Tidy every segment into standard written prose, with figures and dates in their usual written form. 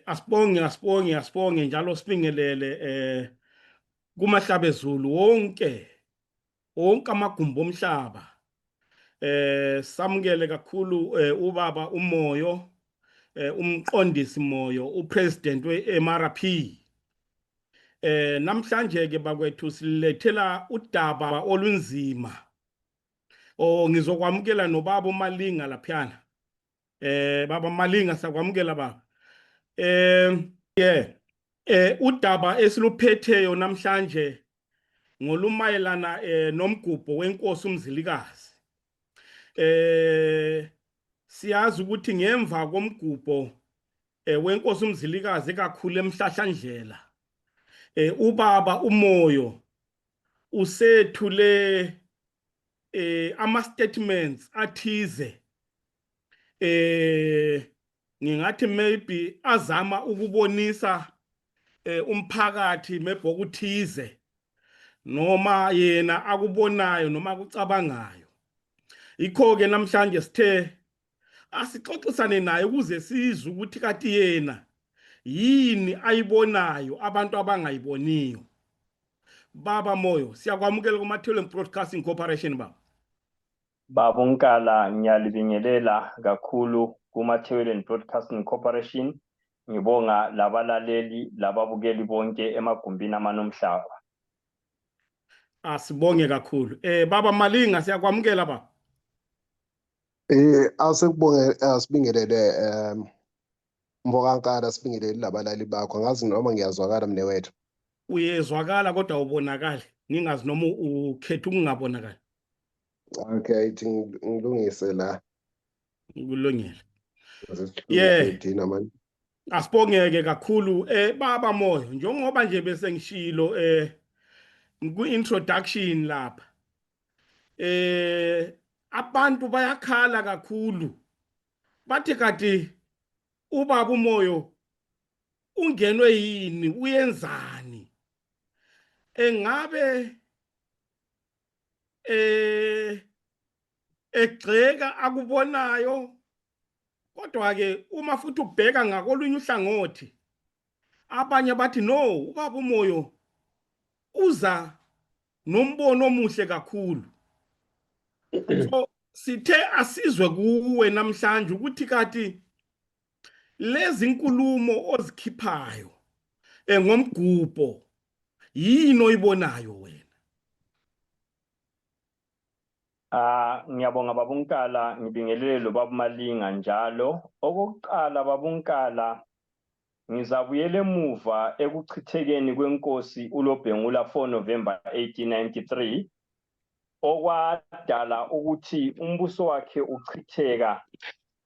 Asibonge njalo sibingelele kumahlabezulu wonke amagumbi omhlaba. Samukele kakhulu ubaba uMoyo, umqondisi Moyo, upresident weMRP. Namhlanje ke bakwethu silethela udaba olunzima. Ngizokwamukela nobaba uMalinga laphana. Baba Malinga sakwamukela baba. Udaba esiluphetheyo namhlanje ngolumayelana nomgubho wenkosi uMzilikazi. Siyazi ukuthi ngemva komgubho wenkosi uMzilikazi kakhulu eMhlahlandlela, ubaba uMoyo usethule ama statements athize, ngingathi maybe azama ukubonisa umphakathi mebhokuthize noma yena akubonayo noma akucabangayo. Ikho ke namhlanje sithe asixoxisane naye ukuze sizwe ukuthi kathi yena yini ayibonayo abantu abangayiboniyo. Baba Moyo, siyakwamukela kuMathele Broadcasting Corporation baba. Baba uNkala, ngiyalibingelela kakhulu kuMathele Broadcasting Corporation. Ngibonga labalaleli lababukeli bonke emagumbini amanomhlaba. Asibonge kakhulu. Baba Malinga siyakwamukela baba. Asikubonge asibingelele Mboka Nkala, sibingelele labalali bakho. Ngazi noma ngiyazwakala mne wethu. Uyezwakala kodwa ubonakala. Ngingazi noma ukhetha ukungabonakala. Okay, ngilungise la. Kulungile. Ngizithina manje. Asibongeke kakhulu baba Moyo, njengoba nje bese ngishilo ku-introduction lapha. Abantu bayakhala kakhulu. Bathi kati ubaba uMoyo ungenwe yini, uyenzani? Engabe egxeka akubonayo, kodwa ke uma futhi ubheka ngakolunye uhlangothi, abanye bathi no, ubaba uMoyo uza nombono omuhle kakhulu. So sithe asizwe kuwe namhlanje ukuthi kati lezi nkulumo ozikhiphayo ngomgubho yini oyibonayo wena? Ngiyabonga baba uNkala, ngibingelele lo baba Malinga njalo. Okokuqala baba uNkala, ngizabuyela emuva ekuchithekeni kwenkosi uLobhengula 4 November 1893, okwadala ukuthi umbuso wakhe uchitheka.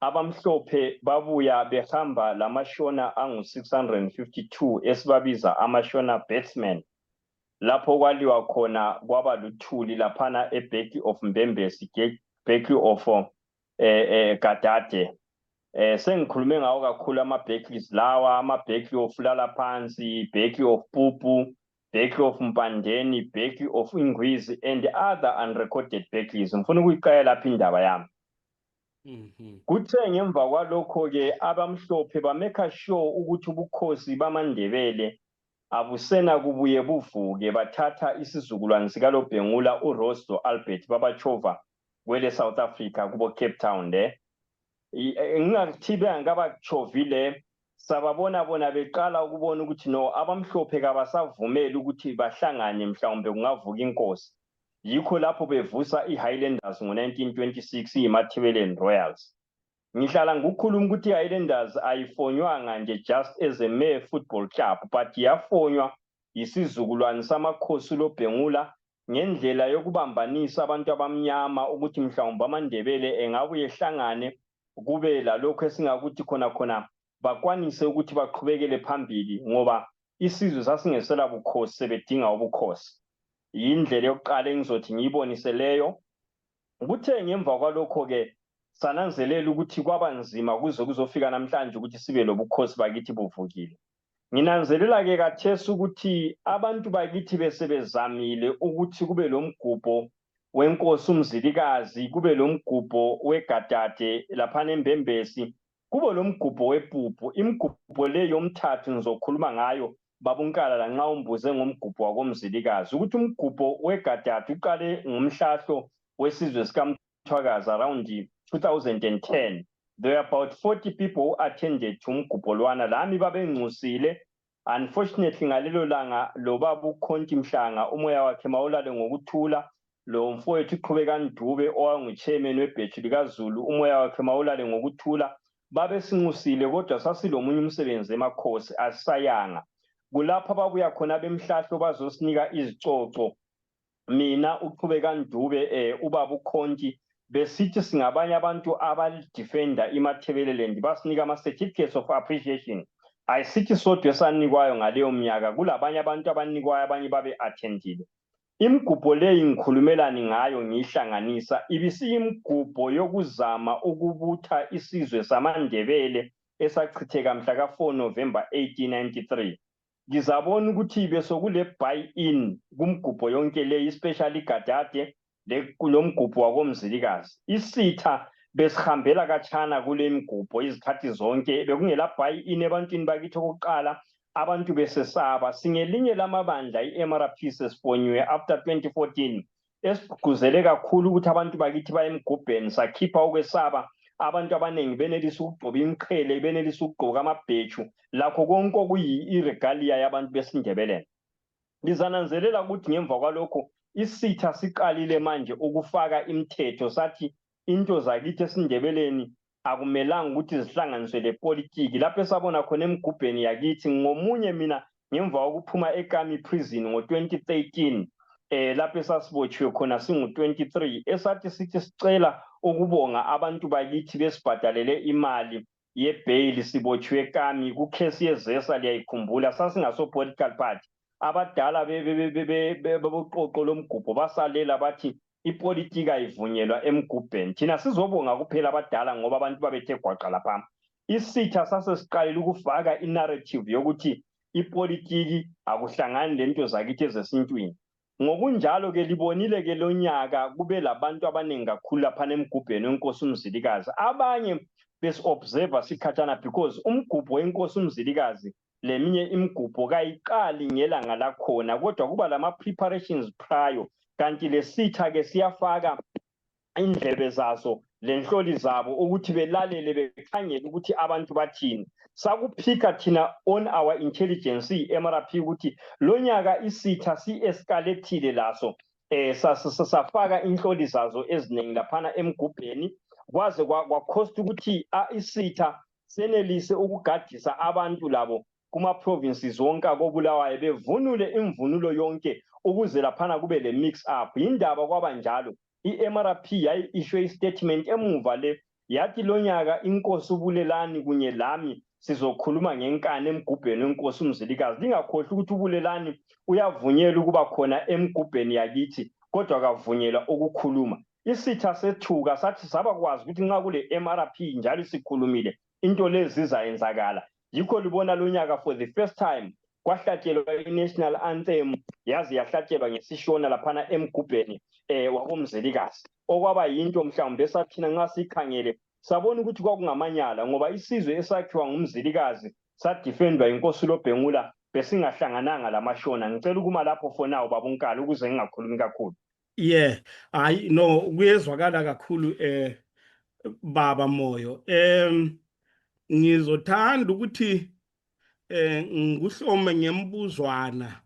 Abamhlophe babuya behamba lamashona angu-652 esibabiza amashona batsmen. Lapho kwaliwa khona kwaba luthuli laphana eBattle of Mbembesi, Battle of Gadade. Sengikhulume ngawo kakhulu ama-battles lawa, ama-battle of Lalaphansi, Battle of Pupu, Battle of Mpandeni, Battle of Ingwizi, and other unrecorded battles. Ngifuna ukuyiqala lapha indaba yami. Kuthe ngemva kwalokho-ke abamhlophe bameka sure ukuthi ubukhosi bamaNdebele abusena kubuye buvuke, bathatha isizukulwane sikaLobhengula uRosto Albert babachova kwele South Africa kubo Cape Town le. Ngingathi bengabachovile sababona bona beqala ukubona ukuthi no, abamhlophe kabasavumeli ukuthi bahlangane mhlawumbe kungavuka inkosi. Yikho lapho bevusa iHighlanders ngo-1926 iMathebeleni Royals. Ngihlala ngukhuluma ukuthi iHighlanders ayifonywanga nje just as a mere football club, but yafonywa isizukulwane samakhosi uLobhengula ngendlela yokubambanisa abantu abamnyama ukuthi mhlawumbe amaNdebele engabuye ehlangane kube lalokho esingakuthi khona bakwanise ukuthi baqhubekele phambili ngoba isizwe sasingesela bukhosi sebedinga ubukhosi. Yindlela yokuqala engizothi ngiyibonise leyo. Kuthe ngemva kwalokho-ke sananzelela ukuthi kwaba nzima kuzofika namhlanje ukuthi sibe lobukhosi bakithi buvukile. Nginanzelela-ke kathesi ukuthi abantu bakithi besebezamile ukuthi kube lo mgubho wenkosi uMzilikazi, kube lo mgubho weGadade laphana eMbembesi, kubo lo mgubho wepuphu. Imigubho le yomthathu ngizokhuluma ngayo babunkala la nxa umbuze ngomgubho wakomzilikazi ukuthi umgubho wegadadi uqale ngomhlahlo wesizwe sikaMthwakazi around 2010. There were about 40 people who attended to umgubho lwana, lami babengcusile. Unfortunately ngalelo langa lo baba uKhonti Mhlanga umoya wakhe mawulale ngokuthula, lo mfowethu Qhubeka Ndube owangu-chairman webhethu likaZulu umoya wakhe mawulale ngokuthula, babesinxusile kodwa sasilomunye umsebenzi emakhosi asisayanga. Kulapha babuya khona bemhlahlo bazosinika izicoco. Mina uQhubeka Ndube ubaba uKhonti besithi singabanye abantu abadefender iMatabeleland basinika ama-certificates of appreciation. Ayisithi sodwa esanikwayo ngaleyo mnyaka, kulabanye abantu abanikwayo abanye babe-attendile. Imigubho leyi ngikhulumelani ngayo ngiyihlanganisa ibisiyimigubho yokuzama ukubutha isizwe samaNdebele esachitheka mhla ka-4 November 1893. Ngizabona ukuthi besokule buy-in kumgubho yonke leyi, especially igadade lo mgubho wakomzilikazi. Isitha besihambela katshana kule migubho izikhathi zonke, bekungela buy-in ebantwini bakithi okokuqala, abantu besesaba. Singelinye lamabandla i-MRP sesifonyiwe after 2014 esigqugquzele kakhulu ukuthi abantu bakithi baye emgubheni, sakhipha ukwesaba. Abantu abaningi benelisa ukugqoka imqhele, benelisa ukugqoka amabheju, lakho konke okuyi-iregalia yabantu besindebeleni. Ngizananzelela ukuthi ngemva kwalokho isitha siqalile manje ukufaka imithetho, sathi into zakithi esindebeleni akumelanga ukuthi zihlanganiswe lepolitiki. Lapho esabona khona emgubheni yakithi, ngomunye mina ngemva kokuphuma eKami prison ngo-2013, lapho esasibotshiwe khona singu-23, esathi sithi sicela ukubonga abantu bakithi besibhadalele imali ye-bail sibotshiwe eKami kukhesi yezesa, liyayikhumbula, sasingaso-political party. Abadala beboqoqo lomgubho basalela bathi ipolitiki ayivunyelwa emgubheni. Thina sizobonga kuphela abadala ngoba abantu babethe gwaqa lapha. Isitha sasesiqalile ukufaka i-narrative yokuthi ipolitiki akuhlangani lento zakithi ezesintwini. Ngokunjalo ke libonile ke lo nyaka kube labantu abaningi kakhulu laphana emgubheni wenkosi uMzilikazi. Abanye besi-observer sikhathana because umgubho wenkosi uMzilikazi leminye imigubho kayiqali ngelanga lakhona, kodwa kuba lama-preparations prior. Kanti lesitha ke siyafaka indlebe zaso lenhloli zabo ukuthi belalele bekhangele ukuthi abantu bathini. Sakuphika thina on our intelligence i-MRP ukuthi lo nyaka isitha si-escalateile laso, safaka inhloli zazo eziningi laphana emgubheni, kwaze kwakhosta ukuthi isitha senelise ukugadisa abantu labo kuma-provinces wonke akobulawayo bevunule imvunulo yonke ukuze laphana kube le mix up. Yindaba kwaba njalo i-MRP yayi-issue i-statement emuva le, yathi lo nyaka inkosi uBulelani kunye lami sizokhuluma ngenkani emgubheni wenkosi uMzilikazi. Lingakhohlwa ukuthi uBulelani uyavunyelwa ukuba khona emgubheni yakithi kodwa akavunyelwa ukukhuluma. Isitha sethuka sathi sabakwazi ukuthi nxa kule MRP njalo sikhulumile into lezi zizayenzakala. Yikho libona lo nyaka for the first time kwahlatshelwa i-national anthem, yazi yahlatshelwa ngesishona laphana emgubheni wakomzilikazi, okwaba yinto mhlawumbe esathina nxa sikhangele sabona ukuthi kwakungamanyala ngoba isizwe esakhiwa ngumzilikazi sadefendwa inkosi uLobhengula besingahlangananga lamashona. Ngicela ukuma lapho for now babunkala ukuze ngingakhulumi kakhulu. Hayi no, kuyezwakala kakhulu baba Moyo. Ngizothanda ukuthi ngikuhlome ngembuzwana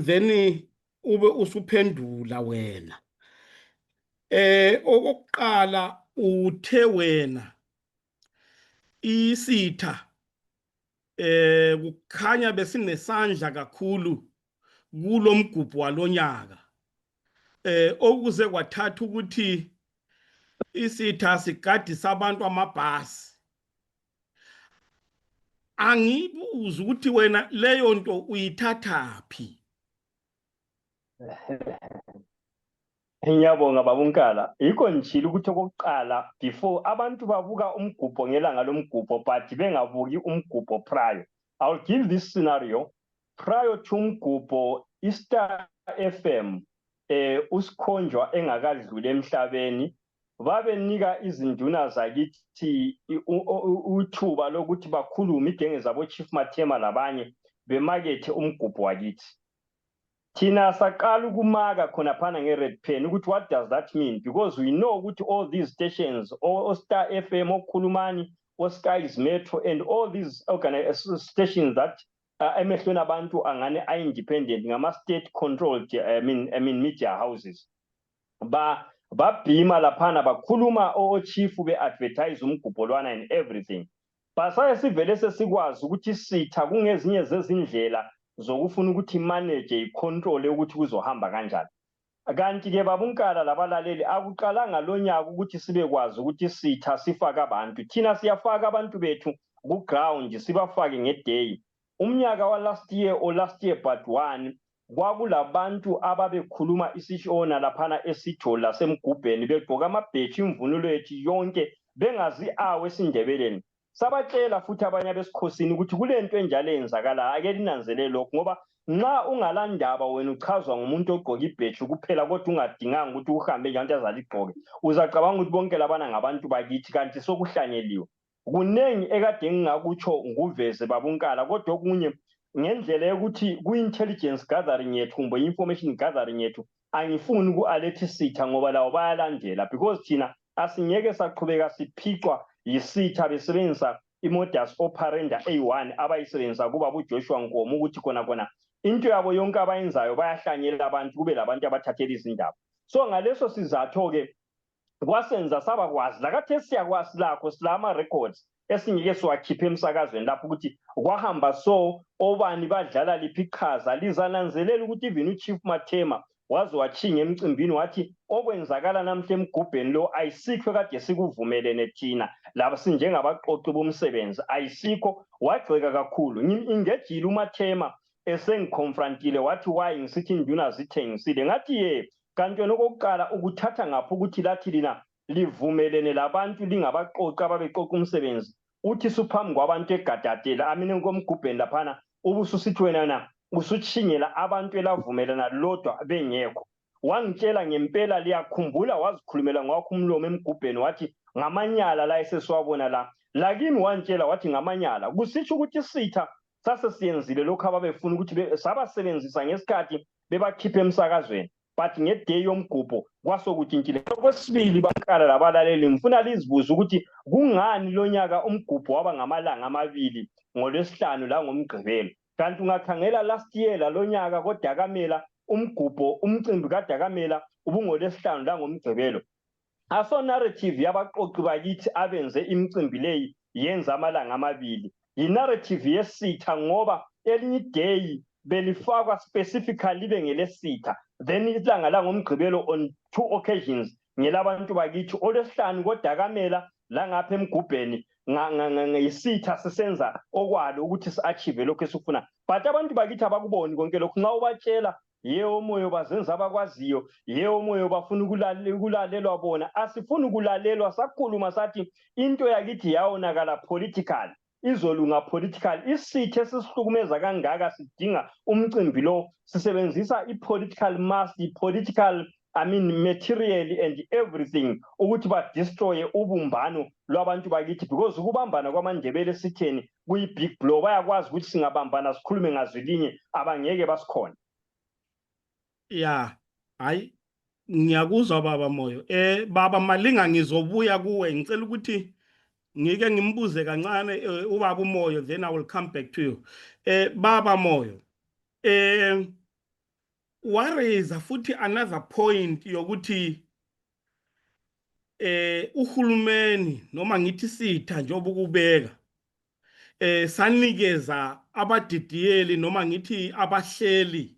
then ube usuphendula wena. Okokuqala uthe wena isitha kukhanya besinesandla kakhulu kulo mgubho walonyaka, okuze kwathatha ukuthi isitha sigadisa abantu amabhasi. Angibuza ukuthi wena leyo nto uyithathaphi? Ngiyabonga babunkala. Yikho ngishilo ukuthi okokuqala before abantu babuka umgubho ngelanga lomgubho but bengabuki umgubho prior. I'll give this scenario. Prior to umgubho, iStar FM usikhonjwa engakadluli emhlabeni, babenika izinduna zakithi uthuba lokuthi bakhulume idenge zabo Chief Matema labanye bemakethe umgubho wakithi. Thina saqala ukumaka khona phana nge-Red Pen ukuthi what does that mean, because we know ukuthi all these stations, Star FM, Khulumani, Skies Metro, and all these stations that emehlweni abantu angane are-independent ngama-state controlled I mean media houses, babhima laphana bakhuluma chief be-advertise umgubho lwana and everything. Basaye sivele sesikwazi ukuthi sitha kungezinye zezindlela zokufuna ukuthi manage icontrol ukuthi kuzohamba kanjani. Kanti ke babunkala labalaleli akuqalanga lo nyaka ukuthi sibekwazi ukuthi sitha sifaka abantu. Thina siyafaka abantu bethu ku ground sibafake ngeday. Umnyaka wa last year but one kwakulabantu ababekhuluma isishona laphana esithola semgubheni begqoka amabheji imvunulo yethu yonke bengazi awe esindebeleni. Sabatshela futhi abanye besikhosini ukuthi kulento enjalo eyenzakala ake linanzelele lokho ngoba nxa ungalandaba wena uchazwa ngumuntu ogqoka ibheji kuphela kodwa ungadinganga ukuthi uhambe nje azaligqoke uzacabanga ukuthi bonke labana ngabantu bakithi kanti sokuhlanyeliwe. Kunengi ekade ngingakutsho nguveze babunkala kodwa okunye ngendlela yokuthi ku-intelligence gathering yethu kumbe information gathering yethu angifuni ku-alert sitha ngoba lawo bayalandela because thina asingeke saqhubeka siphicwa yisitha besebenzisa imodus operandi A1 abayisebenzisa kuba uJoshua Nkomo ukuthi khona into yabo yonke abayenzayo bayahlanyela abantu kube labantu abathathela izindaba. So ngaleso sizatho ke kwasenza sabakwazi lakathe siyakwazi lakho silama records esingeke siwakhiphe emsakazweni lapho ukuthi kwahamba so obani badlala liphi iqhaza lizananzelela ukuthi even uChief Matema waze wachinga emcimbini wathi okwenzakala namhla emgubheni lo ayisikho kade sikuvumelene thina laba sinjengabaqoqi bomsebenzi ayisikho. Wagxeka kakhulu ingejile uMathema esengiconfrontile wathi why ngisithi induna zithengisile ngathi ye kanti yona okokuqala ukuthatha ngapho ukuthi lathi lina livumelene labantu lingabaqoqi ababeqoqa umsebenzi uthi suphambi kwabantu egadatela amine komgubheni laphana ubususithi wena na usuchingela abantu elavumelana lodwa bengekho. Wangitshela ngempela liyakhumbula wazikhulumela ngakho umlomo emgubheni wathi ngamanyala la esesiwabona lakini wantshela wathi ngamanyala kusitsho ukuthi sitha sase siyenzile lokho ababefuna ukuthi sabasebenzisa ngesikhathi bebakhiphe emsakazweni but ngeday yomgubho kwasokutshintshile. Okwesibili bankala labalaleli ngifuna lizibuza ukuthi kungani lo nyaka umgubho waba ngamalanga amabili ngoLwesihlanu la ngoMgqibelo kanti ungakhangela last year lo nyaka koDakamela umcimbi kaDakamela ubungoLwesihlanu la ngoMgqibelo. Aso narrative yabaqoqi bakithi abenze imicimbi leyi yenza amalanga amabili i-narrative yesitha ngoba elinye day belifakwa specifically bengelesitha then ilanga la ngoMgqibelo on 2 occasions ngelabantu bakithi oLwesihlanu koDakamela la ngapha emgubheni ngayisitha sisenza okwalo ukuthi si-achieve lokho esifuna but abantu bakithi abakuboni konke lokho nxa ubatshela yebo moyo bazenza abakwaziyo yebo moyo bafuna ukulalelwa bona asifuni ukulalelwa sakhuluma sathi into yakithi yawonakala political izolunga political isithe sisihlukumeza kangaka sidinga umcimbi lo sisebenzisa i-political mass i-political material and everything ukuthi badestroye ubumbano lwabantu bakithi because ukubambana kwamaNdebele sitheni kuyi-big blow bayakwazi ukuthi singabambana sikhulume ngazwilinye abangeke basikhona. Ya hayi ngiyakuzwa baba Moyo. Baba Malinga ngizobuya kuwe ngicela ukuthi ngike ngimbuze kancane ubaba uMoyo then I will come back to you. Baba Moyo waraise futhi another point yokuthi uhulumeni noma ngithi sitha njengoba ukubeka sanikeza abadidiyeli noma ngithi abahleli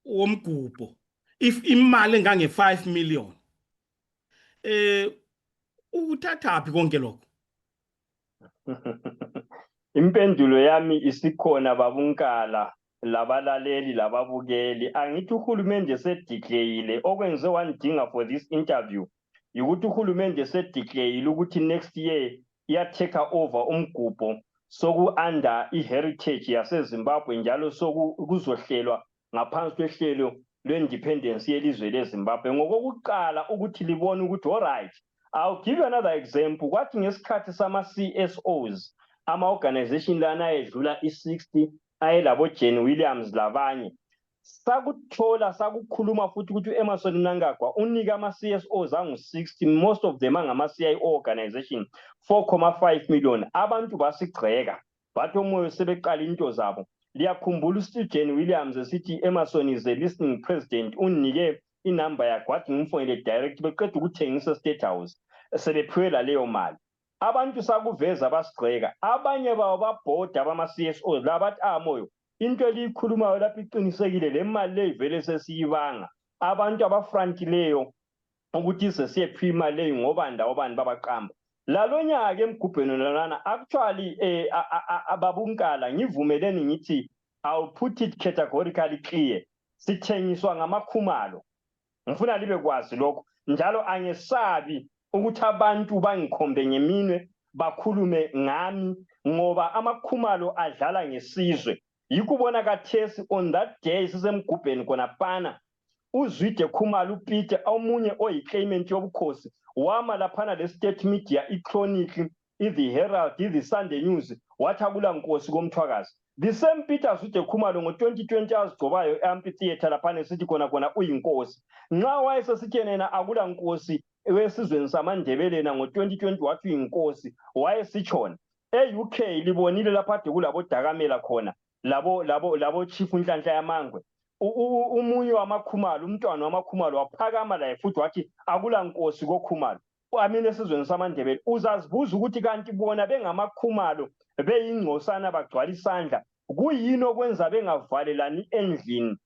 womgubho if imali engange 5 million uthathaphi konke lokho? Impendulo yami isikhona babunkala labalaleli lababukeli angithi uhulumende sedeclareile okwenze wandinga for this interview ukuthi uhulumende sedeclareile ukuthi next year iya take over umgubho soku under iheritage yaseZimbabwe njalo sokuzohlelwa ngaphansi kwehlelo lwe-independence yelizwe leZimbabwe ngokokuqala ukuthi libone ukuthi alright. I'll give you another example. Kwathi ngesikhathi sama-CSOs, ama-organization lana ayedlula i-60 ayelabo Jane Williams labanye, sakuthola sakukhuluma futhi ukuthi u-Emmerson Mnangagwa unika ama-CSOs angu-60, most of them angama-CIO organization, 4.5 million. Abantu basigxeka bathi omoyo sebeqala into zabo. Liyakhumbula uSteve Jane Williams esithi Emmerson is a listening president, unike inamba yakhe wathi ngimfonele direct beqeda ukuthengisa State House sebephiwela leyo mali. Abantu sakuveza basigxeka, abanye bawo babhoda bama-CSOs labathi moyo into eliyikhulumayo lapho iqinisekile, le mali leyo vele sesiyibanga. Abantu abafrantileyo ukuthi sesiyephi imali leyo ngobani babaqamba. Lalonyaka emgubheni lana actually ababunkala ngivumeleni ngithi I'll put it categorically clear, sithengiswa ngamakhumalo. Ngifuna libe kwazi lokho, njalo angesabi ukuthi abantu bangikhombe ngeminwe bakhulume ngami ngoba amakhumalo adlala ngesizwe. Yikubona kathesi on that day sisemgubheni khona pana uZwide Khumalo uPeter omunye oyiclaimant yobukhosi wama laphana le state media iChronicle, iThe Herald, iThe Sunday News wathi akula nkosi komthwakazi. The same Peter Zwide Khumalo ngo-2020 azigcobayo e-amphitheater laphana esithi khona uyinkosi. Nxa wayesesithi yena akula nkosi wesizweni samaNdebele ngo-2020 wathi uyinkosi wayesitshona. E-UK libonile lapha ade kulabo dakamela khona labo chief Nhlanhla Yamangwe. Umunye wamakhumalo, umntwana wamakhumalo waphakama la futhi wathi akula nkosi koKhumalo. Amina esizweni samaNdebele uzazibuza ukuthi kanti bona bengamakhumalo beyingcosana bagcwala isandla kuyini okwenza bengavalelani endlini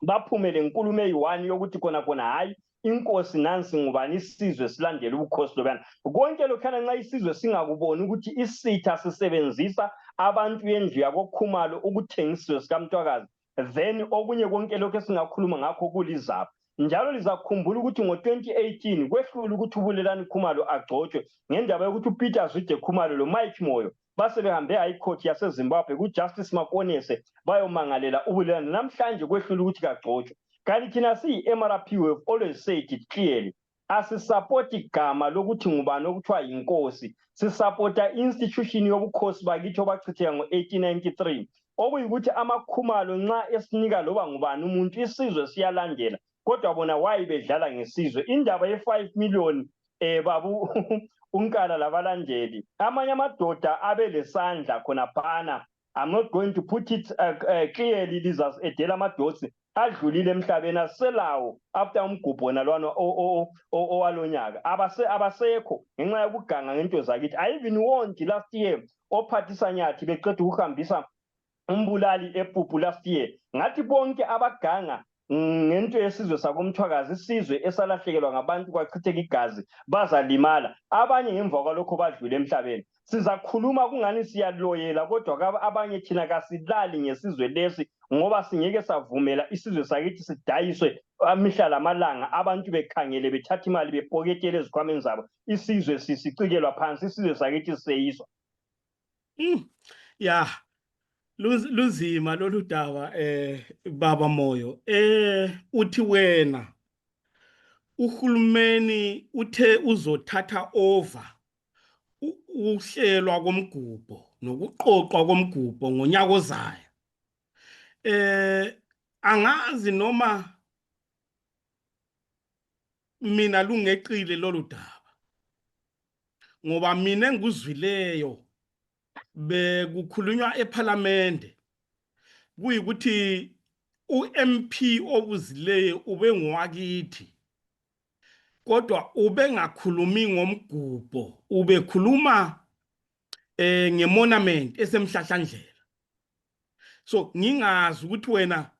baphumele inkulumo eyi-1 yokuthi khona hayi inkosi nansi ngubani isizwe silandele ubukhosi lobana. Konke lokhana nxa isizwe singakuboni ukuthi isitha sisebenzisa abantu endlu yakoKhumalo ukuthengisizwe sikamntwakazi, then okunye konke lokho esingakhuluma ngakho kulizapho. Njalo lizakhumbula ukuthi ngo-2018 kwehlula ukuthi uBulelani Khumalo agcotshwe ngendaba yokuthi uPeter Zwide Khumalo lo-Mike Moyo base behambe e-High Court yaseZimbabwe kuJustice Makonese bayomangalela uBulelani. Namhlanje kwehlula ukuthi kagcotshwe. Kanti thina siyi-MRP we have always said it clearly, asisapoti igama lokuthi ngubani okuthiwa yinkosi, sisapota institution yobukhosi bakithi obachitheka ngo-1893 okuyikuthi amakhumalo nxa esinika loba ngubani umuntu isizwe siyalandela, kodwa bona wayibedlala ngesizwe. Indaba ye-5 million babu unkala labalandeli amanye amadoda abelesandla khona phana. I'm not going to put it clearly, lizas edela amadotsi adlulile emhlabeni aselawo after umgubho nalwana owalonyaka abasekho ngenxa yokuganga ngento zakithi. I even warned last year ophathisa Nyathi beqeda ukuhambisa umbulali ePupu last year ngathi bonke abaganga ngento yesizwe sakomthwakazi, isizwe esalahlekelwa ngabantu kwachitheka igazi bazalimala, abanye ngemva kwalokho badlule emhlabeni. Sizakhuluma kungani siyaloyela, kodwa abanye thina kasilali ngesizwe lesi ngoba singeke savumela isizwe sakithi sidayiswe mihla lamalanga abantu bekhangele bethatha imali bepoketele ezikhwameni zabo, isizwe sicikelwa phansi, isizwe sakithi siseyiswa. Ya luzima lolu daba baba Moyo. Uthi wena uhulumeni uthe uzothatha over uhlelwa komgubho nokuqoqwa komgubho ngonyaka ozayo. Angazi noma mina lungeqile lolu daba ngoba mina engikuzwileyo bekukhulunywa eParliament kuyikuthi uMP obuzileyo ube ngwakithi kodwa ube ngakhulumi ngomgubho, ubekhuluma ngemonument esemhlahlandlela. So ngingazi ukuthi wena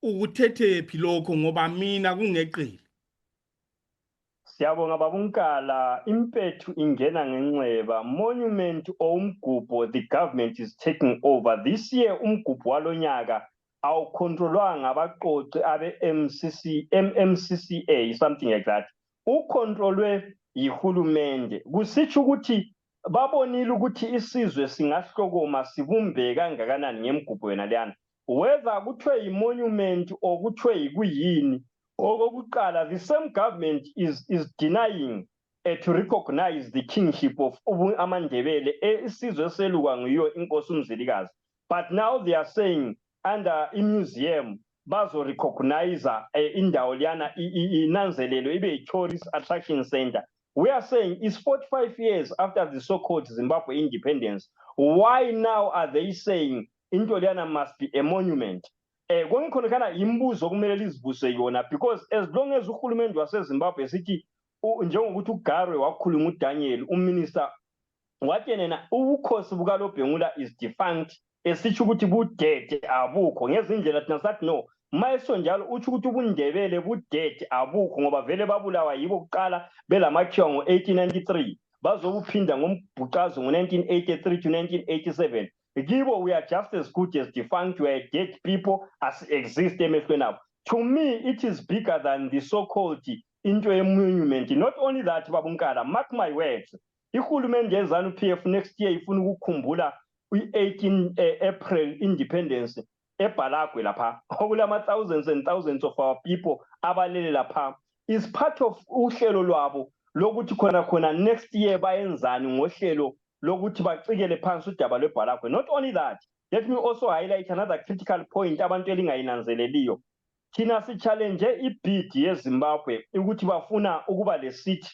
ukuthethe phi lokho ngoba mina kungeqile. Siyabonga babunkala, impethu ingena ngenxeba. Monument umgubho the government is taking over this year. Umgubho walonyaka awukontrolwanga abaqoqi abe MMCCA something like that. Ukontrolwe yihulumende. Kusitsho ukuthi babonile ukuthi isizwe singahlokoma sibumbe kangakanani ngemgubho yena leyana. whether kuthiwe i-monument or kuthiwe yikuyini. Okokuqala, the same government is denying to recognize the kingship of amaNdebele isizwe eselukwa nguyo inkosi uMzilikazi. But now they are saying under i-museum bazo recognize indawo liyana inanzelelo ibe i-tourist attraction center. We are saying it's 45 years after the so-called Zimbabwe independence. Why now are they saying into liyana must be a monument? Kongikhona imbuzo kumele lizibuse yona, because as long as uhulumende waseZimbabwe sithi njengokuthi uGarwe wakhuluma uDaniel uminister wathi yena ubukhosi bukaLobhengula is defunct, esitsho ukuthi budede abukho. Ngezindlela thina sathi no, mayeso njalo utsho ukuthi ubuNdebele budede abukho ngoba vele babulawa yibo kuqala belamakhiwa ngo-1893 bazobuphinda ngombhuqazo ngo-1983 to 1987. Gibo, we are just as good as defunct, we are dead people as exist emehlweni abo. To me, it is bigger than the so-called into a monument. Not only that, Babunkala, mark my words, ihulumende yeZANU-PF next year ifuna ukukhumbula i-18 April independence eBhalagwe lapha. Okulama thousands and thousands of our people abalele lapha is part of uhlelo lwabo lokuthi khona next year bayenzani ngohlelo lokuthi bacikele phansi udaba lweBhalagwe. Not only that, let me also highlight another critical point abantu elingayinanzeleliyo. Thina si-challenge i-bid yeZimbabwe ukuthi bafuna ukuba le seat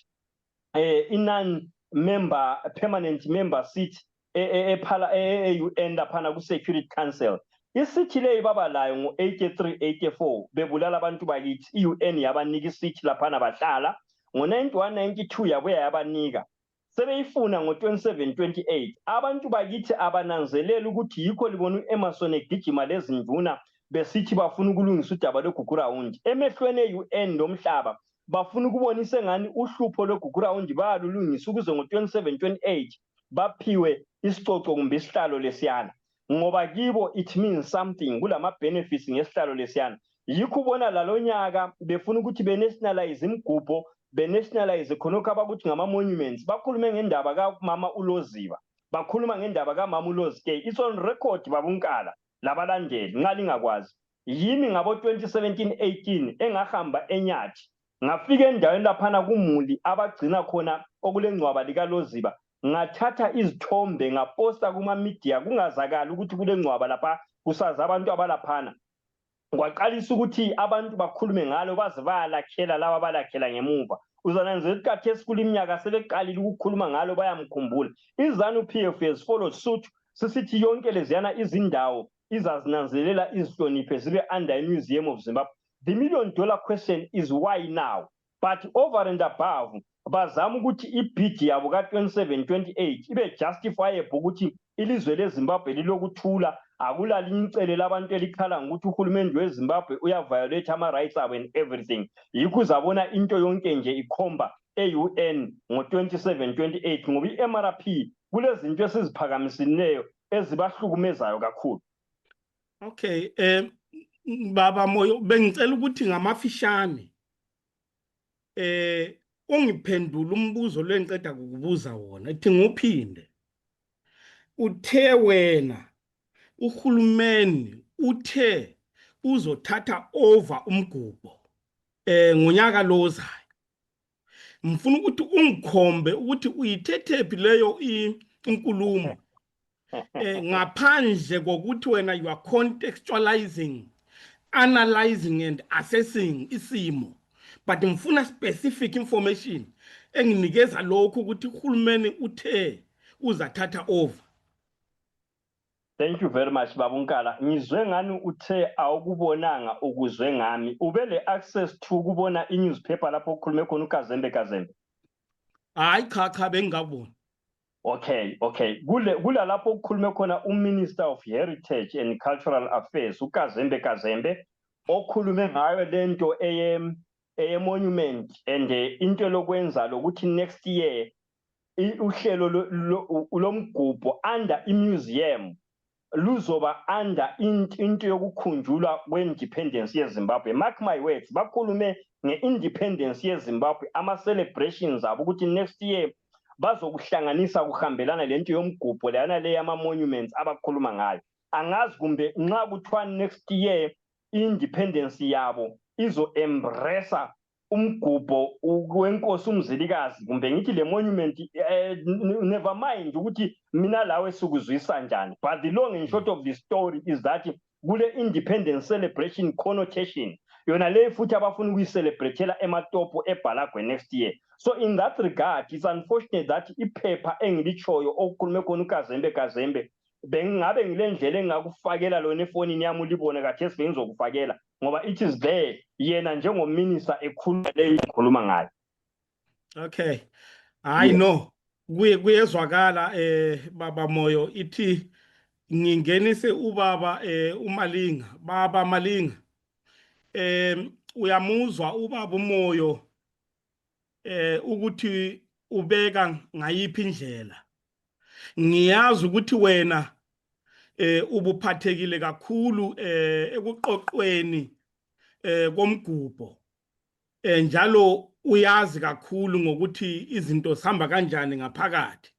non-member permanent member seat e-UN laphana ku-Security Council. Isithi leyo babalayo ngo-83-84 bebulala abantu bakithi, i-UN yabanika isithi laphana bahlala, ngo-91-92 yabuya yabanika. Sebeyifuna ngo-27-28 abantu bakithi abananzelela ukuthi yikho libona u-Emerson egijima lezinduna besithi bafuna ukulungisa udaba lweGugurawundi. Emehlweni e-UN lomhlaba bafuna ukubonisa ngani uhlupho lweGugurawundi bayalulungisa ukuze ngo-27-28 baphiwe isicoco kumbe isihlalo lesiyana, ngoba kibo it means something, kulama benefits ngesihlalo lesiyana. Yikho ubona lalonyaka befuna ukuthi be-nationalize imigubho, be-nationalize khonokho abakuthi ngama-monuments, bakhulume ngendaba kaMama uLoziba, bakhuluma ngendaba kaMama uLozike. It's on record Babunkala labalandeli nxa lingakwazi. Yimi ngabo 2017-18 engahamba eNyathi ngafika endaweni laphana kumuli abagcina khona okulengcwaba likaLoziba, ngathatha izithombe ngaposta kuma-media kungazakala ukuthi kulengcwaba lapha kusaza abantu abalaphana. Kwaqalisa ukuthi abantu bakhulume ngalo baze bayalakhela laba balakhela ngemuva. Uzananzela ukuthi khathesi kuliminyaka sebeqalile ukukhuluma ngalo bayamkhumbula. iZANU-PF has followed suit, sisithi yonke leziyana izindawo izazinanzelela izihloniphe zibe under i-Museum of Zimbabwe. The $1 million question is why now? But over and above, bazama ukuthi i-bid yabo ka-27-28 ibe justifiable ukuthi ilizwe leZimbabwe lilokuthula, akulalinye icele labantu elikhala ngokuthi uhulumende weZimbabwe uyaviolate ama-rights abo and everything. Yikho uzabona into yonke nje ikhomba e-UN ngo-27-28 ngoba i-MRP kulezinto esiziphakamiseleyo ezibahlukumezayo kakhulu. Okay, Baba Moyo, bengicela ukuthi ngamafishane ungiphendula umbuzo lengiceda ukubuza wona, ethi nguphinde. Uthe wena uhulumeni uthe uzothatha over umgubho ngonyaka lozayo. Mfuna ukuthi ungikhombe ukuthi uyithethephi leyo inkulumo ngaphandle kokuthi wena you are contextualizing, analyzing and assessing isimo, but mfuna specific information enginikeza lokho ukuthi uhulumeni uthe uzathatha over. Thank you very much Babunkala. Ngizwe ngani uthe awukubonanga ukuzwe ngami. Ubele access to ukubona i-newspaper lapho ukhulume khona uKazembe. Hayi cha bengingaboni. Okay. Kula lapho ukhulume khona uMinister of Heritage and Cultural Affairs uKazembe okhulume ngayo lento eye-monument and into lokwenza lokuthi next year uhlelo lomgubho under i-museum luzoba under into yokukhunjulwa kwe-independence yeZimbabwe. Mark my words, bakhulume nge-independence yeZimbabwe, ama-celebrations abo ukuthi next year bazokuhlanganisa kuhambelana lento yomgubho leyana le yama-monuments abakhuluma ngayo. angazi kumbe nxa kuthiwa next year independence yabo izo embrace umgubho wenkosi uMzilikazi kumbe ngithi le monument never mind ukuthi mina lawe sikuzwisa njani, but the long and short of the story is that kule independence celebration connotation yona le futhi abafuna ukuyicelebrate ematopo eBhalagwe next year. So in that regard, it's unfortunate that iphepha engilichoyo okukhulume khona uKazembe bengabe ngile ndlela engakufakela lona efonini yami ulibone kathesi bengizokufakela ngoba it is there yena njengominister ekhuluma le ikhuluma ngayo. Okay, I know kuyezwakala baba Moyo ithi ngingenise ubaba uMalinga, baba Malinga, uyamuzwa ubaba uMoyo ukuthi ubeka ngayiphi indlela. Ngiyazi ukuthi wena ubuphathekile kakhulu ekuqoqweni komgubho, njalo uyazi kakhulu ngokuthi izinto zihamba kanjani ngaphakathi.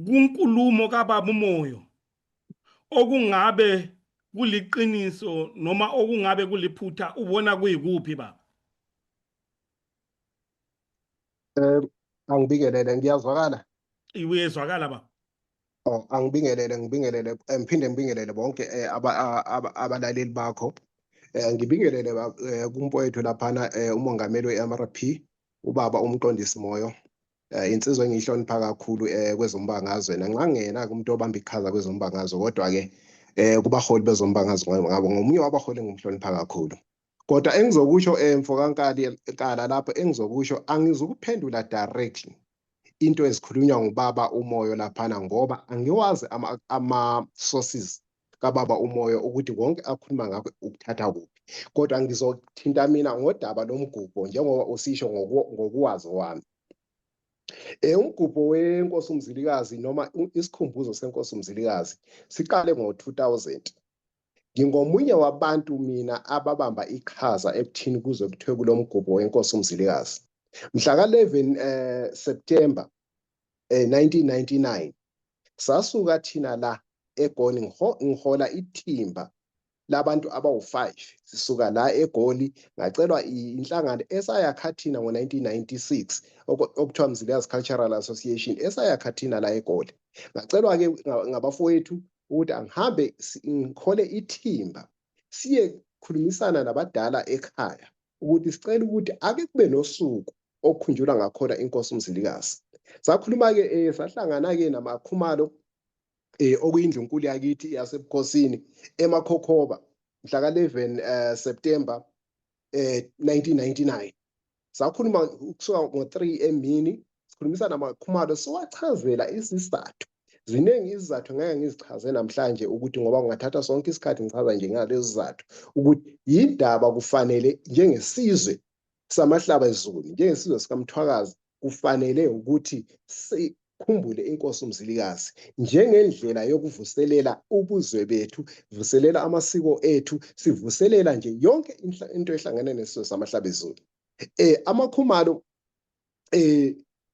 Kunkulumo kaBaba uMoyo okungabe kuliqiniso noma okungabe kuliphutha ubona kuyikuphi baba? Angibingelele, ngiyazwakala. Uyezwakala baba? Oh, ngibingelele ngiphinde ngibingelele bonke abalaleli bakho. Ngibingelele kumfowethu laphana umongameli we-MRP ubaba uMqondisi Moyo. Insizwa engihlonipha kakhulu kwezombangazwe nangangena kumuntu obamba iqhaza kwezombangazwe, kodwa ke kubaholi bezombangazwe ngabo ngomunye wabaholi engimhlonipha kakhulu. Kodwa engizokusho mfokankala lapho engizokusho angizukuphendula directly into ezikhulunywa ngubaba uMoyo laphana ngoba angiwazi ama sources kaBaba uMoyo ukuthi konke akhuluma ngakho ukuthatha kuphi. Kodwa ngizothinta mina ngodaba lomgubho njengoba usisho ngokuwazi wami. Umgubho wenkosi uMzilikazi noma isikhumbuzo senkosi uMzilikazi siqale ngo-2000. Ngingomunye wabantu mina ababamba iqhaza ekuthini kuze kuthiwe kulo mgubho wenkosi uMzilikazi. Mhla ka-11 September 1999 sasuka thina la eGoli ngihola ithimba labantu abawu5 sisuka la eGoli ngacelwa inhlangano esayakha thina ngo-1996 okuthiwa Mzilikazi Cultural Association esayakha thina la eGoli. Ngacelwa ke ngabafowethu ukuthi angihambe ngihole ithimba siye khulumisana nabadala ekhaya ukuthi sicela ukuthi ake kube nosuku okukhunjulwa ngakhona inkosi uMzilikazi. Sakhuluma ke sahlangana ke namakhumalo okuyindlunkulu yakithi yasebukhosini eMakhokhoba mhla ka-11 September 1999. Sakhuluma kusuka ngo3 emini sikhulumisa namakhumalo siwachazela isizathu. Ziningi izizathu ngeke ngizichaze namhlanje ukuthi ngoba ungathatha sonke isikhathi ngichaza nje ngalezi zizathu ukuthi yindaba kufanele njengesizwe samahlaba ezulu njengesizwe sikaMthwakazi kufanele ukuthi sikhumbule inkosi uMzilikazi njengendlela yokuvuselela ubuzwe bethu, vuselela amasiko ethu, sivuselela nje yonke into ehlangene nesizwe samahlaba ezulu. Amakhumalo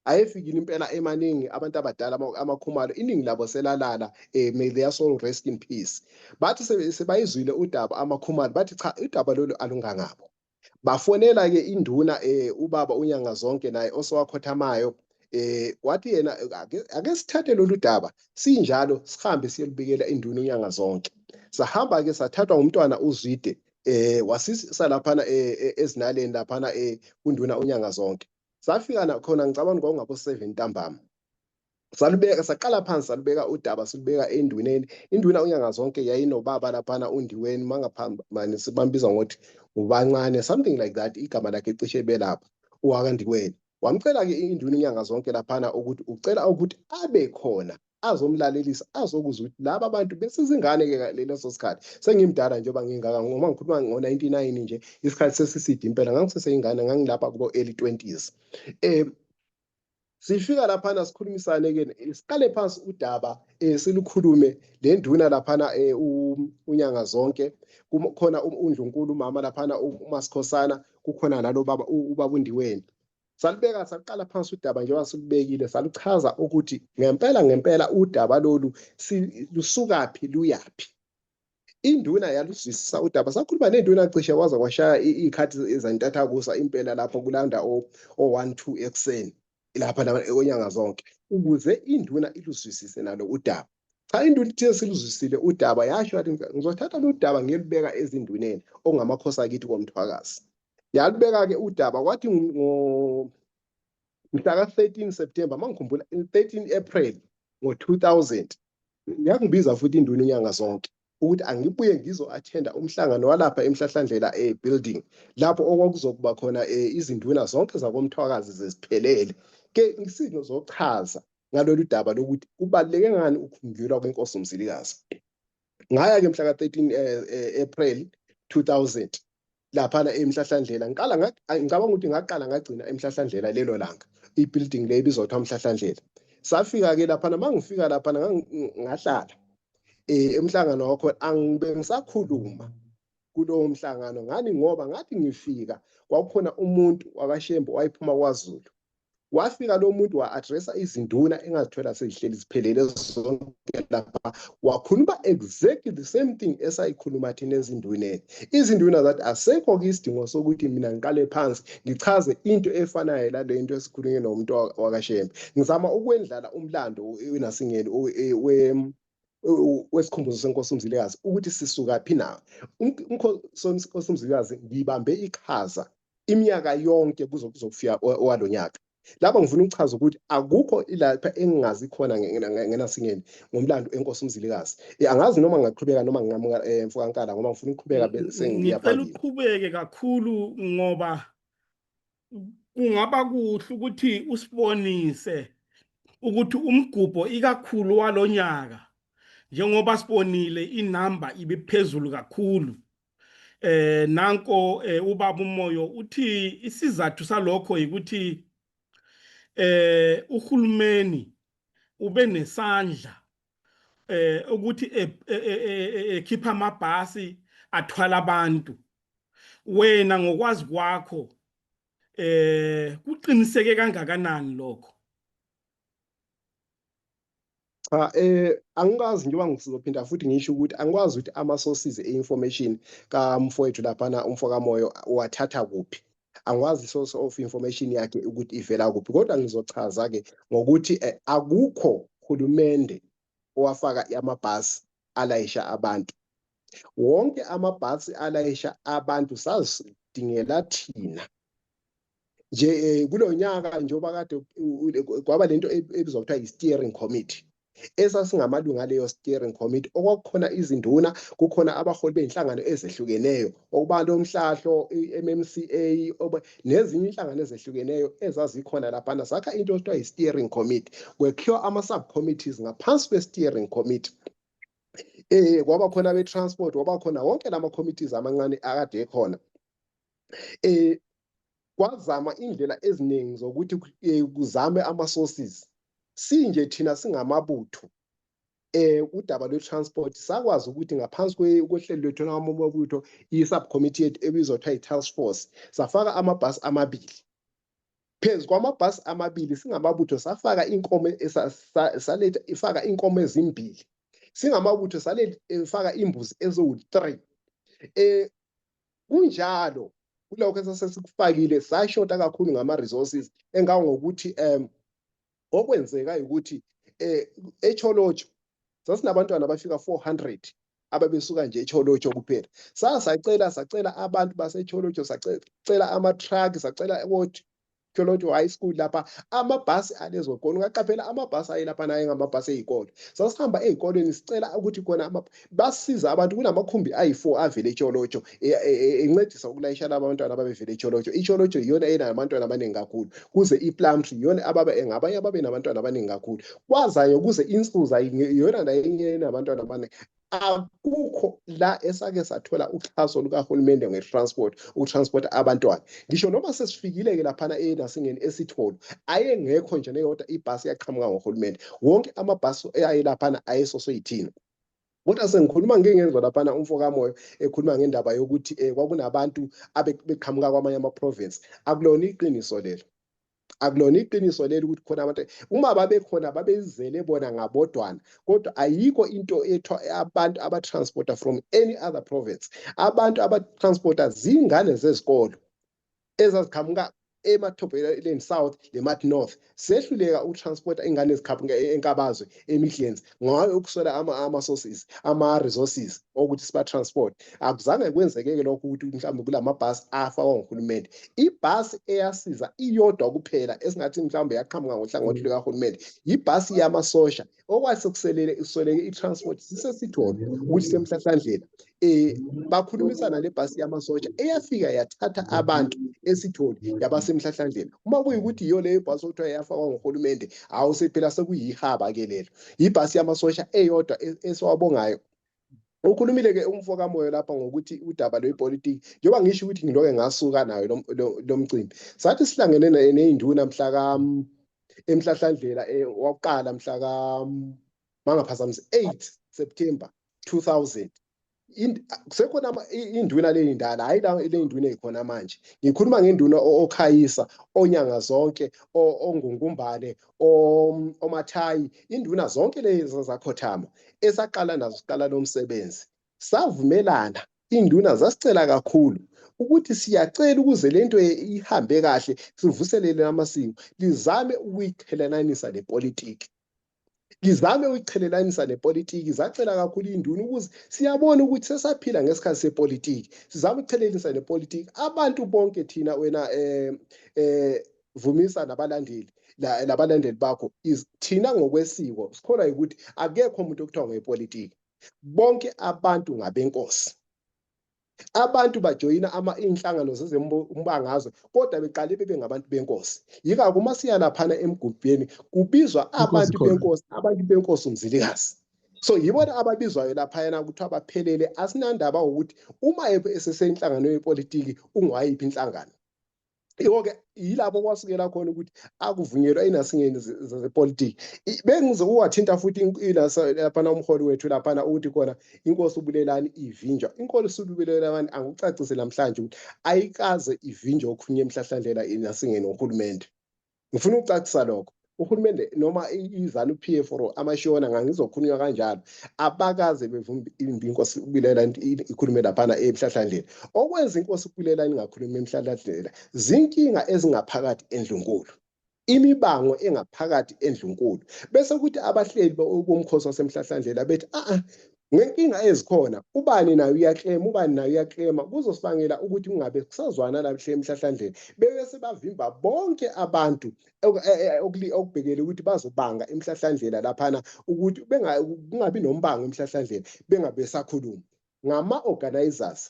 ayefikile impela emaningi abantu abadala amakhumalo iningi labo selalala, may their soul rest in peace. Bathi sebayizwile udaba amakhumalo bathi cha udaba lolu alungangabo. Bafonela ke induna ubaba uNyangazonke naye osowakhothamayo wathi yena ake sithathe lolu daba sinjalo sihambe siyelibikela induna uNyangazonke. Sahamba ke sathathwa umntwana uZwide wasisa laphana ezinaleni laphana kunduna uNyangazonke. Safika khona ngicabanga kwakungabo 7 ntambama. Salibeka saqala phansi salibeka udaba silibeka enduneni. Induna uNyangazonke yayinobaba laphana uNdiweni mangaphambane sibambiza ngokuthi ubancane something like that igama lakhe cishe belapha uwakandiweni. Wamcela ke induna uNyangazonke laphana ukuthi ucela ukuthi abe khona azomlalelisa azokuzwa ukuthi laba bantu besizingane ke leso sikhathi sengimdala njengoba ngingaka ngoma ngikhuluma ngo99 nje isikhathi sesiside impela ngangiseseyingane ngangilapha kubo early 20s. Sifika laphana sikhulumisane ke siqale phansi udaba silukhulume le nduna laphana uNyangazonke kukhona uNdlunkulu umama laphana uMasikhosana kukhona nalo baba ubaba uNdiweni. salibeka saqala phansi udaba njengoba silubekile saluchaza ukuthi ngempela udaba lolu lusukaphi luyaphi. Induna yaluzwisisa udaba sakhuluma nenduna cishe waza kwashaya ikhathi ezantathakusa impela lapho kulanda o12 ekseni lapha onyanga zonke ukuze induna iluzwisise nalo udaba. Cha induna ithe siluzwisile udaba yasho yathi ngizothatha lo daba ngiyelibeka ezinduneni ongamakhosi akithi komthwakazi. Yalibeka ke udaba kwathi mhla ka-13 September mangikhumbula 13 April ngo-2000 yangibiza futhi induna inyanga zonke ukuthi angibuye ngizo-attenda umhlangano walapha emhlahlandlela building lapho okwakuzokuba khona izinduna zonke zakomthwakazi zeziphelele ke ngisizochaza ngalolu daba lokuthi kubaluleke ngani ukukhunjulwa kwenkosi uMzilikazi. Ngaya ke mhla ka-13 April 2000 laphana emhlahlandlela ngicabanga ukuthi ngaqala ngagcina emhlahlandlela lelo langa ibuilding le bizothiwa umhlahlandlela. Safika ke laphana mangifika laphana ngahlala emhlangano wakho angibe ngisakhuluma kulowo mhlangano ngani ngoba ngathi ngifika kwakukhona umuntu wakashembe wayiphuma kwaZulu. Wafika lo muntu wa-addressa izinduna engazithola sezihleli ziphelele zonke lapha wakhuluma exactly the same thing esayikhuluma thina ezinduneni. Izinduna zathi asekho isidingo sokuthi mina ngiqale phansi ngichaze into efanayo lale into esikhulunywe nomuntu wakashembe. Ngizama ukwendlala umlando weNasingeni wesikhumbuzo senkosi uMzilikazi ukuthi sisukaphi na. Inkosi uMzilikazi ngibambe iqhaza iminyaka yonke kuzokufika walonyaka. Lapha ngifuna ukuchaza ukuthi akukho ilapha engingazi khona ngeNasingeni ngomlando enkosi uMzilikazi. Angazi noma ngaqhubeka noma nginqamuka Mfokankala ngoba ngifuna ukuqhubeka bese ngicela uqhubeke kakhulu ngoba kungaba kuhle ukuthi usibonise ukuthi umgubho ikakhulu walonyaka njengoba sibonile inamba ibiphezulu kakhulu. Nanko ubaba uMoyo uthi isizathu salokho ukuthi uhulumeni ube nesandla ukuthi ekhipha amabhasi athwala abantu. Wena ngokwazi kwakho kuqiniseke kangakanani lokho? Cha angikazi njengoba ngizophinda futhi ngisho ukuthi angikwazi ukuthi ama-sources e-information kamfowethu laphana umfokamoyo wathatha kuphi. Angikwazi source of information yakhe ukuthi ivela kuphi kodwa ngizochaza ke ngokuthi akukho hulumende owafaka amabhasi alayisha abantu. Wonke amabhasi alayisha abantu sazidingela thina nje kulo nyaka njengoba kade kwaba lento ebizwa kuthiwa i-steering committee esasingamalunga leyo steering committee okwakukhona izinduna kukhona abaholi beyinhlangano ezehlukeneyo okuba lo mhlahlo MMCA nezinye inhlangano ezehlukeneyo ezazikhona laphana sakha into ekuthiwa i-steering committee kwekhiwa ama-sub committees ngaphansi kwe-steering committee. Kwaba khona be-transport kwaba khona wonke lama committees amancane akade ekhona. Kwazama indlela eziningi zokuthi kuzame ama-sources sinje thina singamabutho udaba lwe-transport sakwazi ukuthi ngaphansi kwehlelo lethu lwamabutho i-subcommittee yethu ebizwa kuthiwa i-task force safaka amabhasi amabili. Phezu kwamabhasi amabili singamabutho safaka inkomo saletha ifaka inkomo ezimbili. Singamabutho ifaka imbuzi eziwu-3. Kunjalo kulokho esasikufakile sashota kakhulu ngama-resources engangokuthi okwenzeka ukuthi eCholotsho sasinabantwana abafika 400 ababesuka nje eCholotsho kuphela. Sacela abantu baseCholotsho sacela ama-truck sacela Cholotsho High School lapha amabhasi alezo khona ungaqaphela amabhasi ayelapha naye ngamabhasi ezikole. Sasihamba ezikoleni sicela ukuthi khona basiza abantu kunamakhumbi ayi4 avele eCholotsho encedisa ukulayisha labantwana ababevele eCholotsho. iCholotsho iyona enabantwana abaningi kakhulu kuze iPlumtree iyona ngabanye ababe nabantwana abaningi kakhulu. Kwazayo kuze insuza iyona la yenye nabantwana abaningi. Akukho la esake sathola uxhaso lukahulumende ukutransport abantwana. Ngisho noma sesifikile ke laphana eNasingeni esitholo ayengekho nje neyodwa ibhasi yaqhamuka ngohulumende. Wonke amabhasi ayelaphana ayesosoyithina. Kodwa sengikhuluma ngengezwe laphana umfokamoyo ekhuluma ngendaba yokuthi kwakunabantu abeqhamuka kwamanye ama-province. Akulona iqiniso lelo. akulona iqiniso leli ukuthi khona abantu uma babekhona babezele bona ngabodwana kodwa ayikho into ethwa abantu abatransporta from any other province abantu abatransporta zingane zezikolo ezaziqhamuka emathobheleni south lemat north sehluleka ukutransporta ingane ezikhaphuka enkabazwe eMidlands ngayo ukuswela ama-sources ama-resources ukuthi siba-transport akuzange kwenzekeke lokho ukuthi mhlawumbe kulamabhasi afakwa nguhulumende ibhasi eyasiza iyodwa kuphela esingathi mhlawumbe yaqhamuka ngohlangothi lukahulumende yibhasi yamasosha okwathi sekuselele isweleke i-transport sisesithole ukuthi semhlahlandlela bakhulumisana lebhasi yamasosha eyafika yathatha abantu esithole yabasemhlahlandlela uma kuyikuthi iyo leyo ibhasi okuthiwa yafakwa nguhulumende hawu sephela sekuyihaba-ke lelo ibhasi yamasosha eyodwa esiwabongayo ukhulumile-ke umfoka Moyo lapha ngokuthi udaba lwepolitiki njengoba ngisho ukuthi ngiloke ngasuka nayo lo mcimbi sathi sihlangene ney'nduna emhlahlandlela wakuqala mangaphazamisi 8 September 2000 kusekhona induna ley'ndala hayi ley'nduna ey'khona manje ngikhuluma ngenduna okhayisa onyanga zonke ongungumbane omathayi induna zonke lezi zakhothama esaqala nazo siqala lo msebenzi savumelana induna zasicela kakhulu ukuthi siyacela ukuze lento ihambe kahle sivuselele amasiko lizame ukuyiqhelelanisa nepolitiki ngizame ukuyiqhelelanisa nepolitiki zacela kakhulu induna ukuze siyabona ukuthi sesaphila ngesikhathi sepolitiki sizame ukuqhelelanisa nepolitiki abantu bonke thina wena Vumisa nabalandeli bakho thina ngokwesiko sikholwa ukuthi akekho umuntu okuthiwa ngepolitiki bonke abantu ngabenkosi abantu bajoyina inhlangano zezombangazwe kodwa beqale bebe ngabantu benkosi yika kuma siya laphana emgubheni kubizwa abantu benkosi umzilikazi so yibona ababizwayo laphayana ukuthi abaphelele asinandaba ukuthi uma esesenhlangano yepolitiki ungwayiphi inhlangano yonke yilapho kwasukela khona ukuthi akuvunyelwa inasingeni zepolitiki bengize uwathinta futhi laphana umholi wethu laphana ukuthi khona inkosi uBulelani ivinjwa inkosi uBulelani angucacise namhlanje ukuthi ayikaze ivinjwe okhunye emhlahlandlela inasingeni ohulumende ngifuna ukucacisa lokho uhulumende noma izana uPF or amashona ngangizokhulunywa kanjalo abakaze bevumba inkosi uBulelani ikhulume laphana emhlahlandlela okwenza inkosi uBulelani ingakhulumi emhlahlandlela zinkinga ezingaphakathi endlunkulu imibango engaphakathi endlunkulu bese kuthi abahleli bomkhosi wasemhlahlandlela bethi ngenkinga ezikhona ubani nayo uyaklema ubani nayo uyaklema kuzosibangela ukuthi kungabe kusazwana lahle emhlahlandlela bese bavimba bonke abantu okubhekele ukuthi bazobanga emhlahlandlela laphana ukuthi kungabi nombango emhlahlandlela bengabe sakhuluma ngama-organizers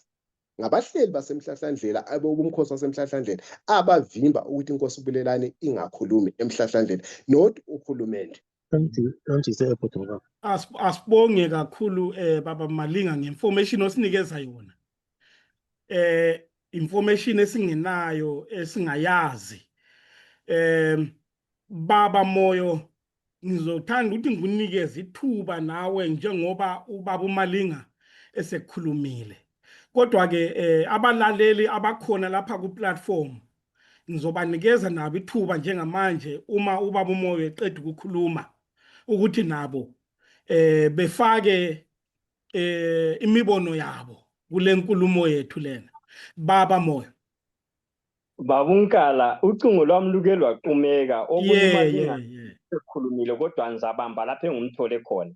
ngabahleli basemhlahlandlela abomkhosi wasemhlahlandlela abavimba ukuthi inkosi uBulelani ingakhulumi emhlahlandlela not uhulumende asibonge kakhulu baba Malinga ngeinformation osinikeza yona information esingenayo esingayazi baba Moyo ngizothanda ukuthi ngikunikeze ithuba nawe njengoba ubaba uMalinga esekhulumile kodwa ke abalaleli abakhona lapha ku platform ngizobanikeza nabo ithuba njengamanje uma ubaba uMoyo eqeda ukukhuluma ukuthi nabo befake imibono yabo kule nkulumo yethu lena baba Moyo babunkala ucingo lwami luke lwaqumeka okunye ekhulumile kodwa ngizabamba lapha engumthole khona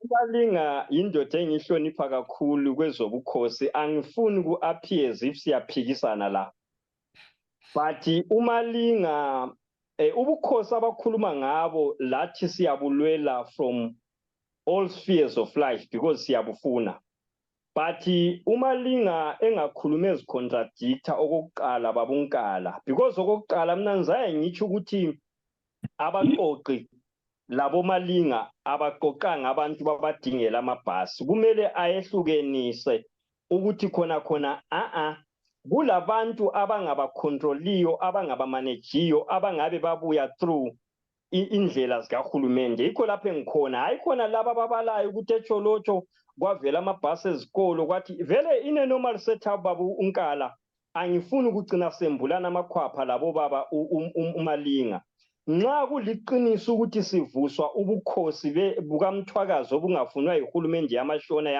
uMalinga indoda engihlonipha kakhulu kwezobukhosi angifuni ku-appear as if siyaphikisana la but uMalinga ubukhosi abakhuluma ngabo lathi siyabulwela from all spheres of life because siyabufuna but uMalinga engakhuluma ezicontradictor okokuqala babunkala because okokuqala mina ngizaye ngitsho ukuthi abaqoqi labo Malinga abaqoqanga abantu babadingela amabhasi kumele ayehlukenise ukuthi khona kulabantu abangabacontroliyo abangabamanejiyo abangabe babuya through indlela zikahulumende yikho lapho engikhona hayi khona laba ababalayo ukuthi etsholotho kwavela amabhasi ezikolo kwathi vele ine normal setup babu unkala angifuni ukugcina sembulana amakhwapha labo baba uMalinga. Nxa kuliqiniso ukuthi sivuswa ubukhosi bukaMthwakazi obungafunwa yihulumende yamashona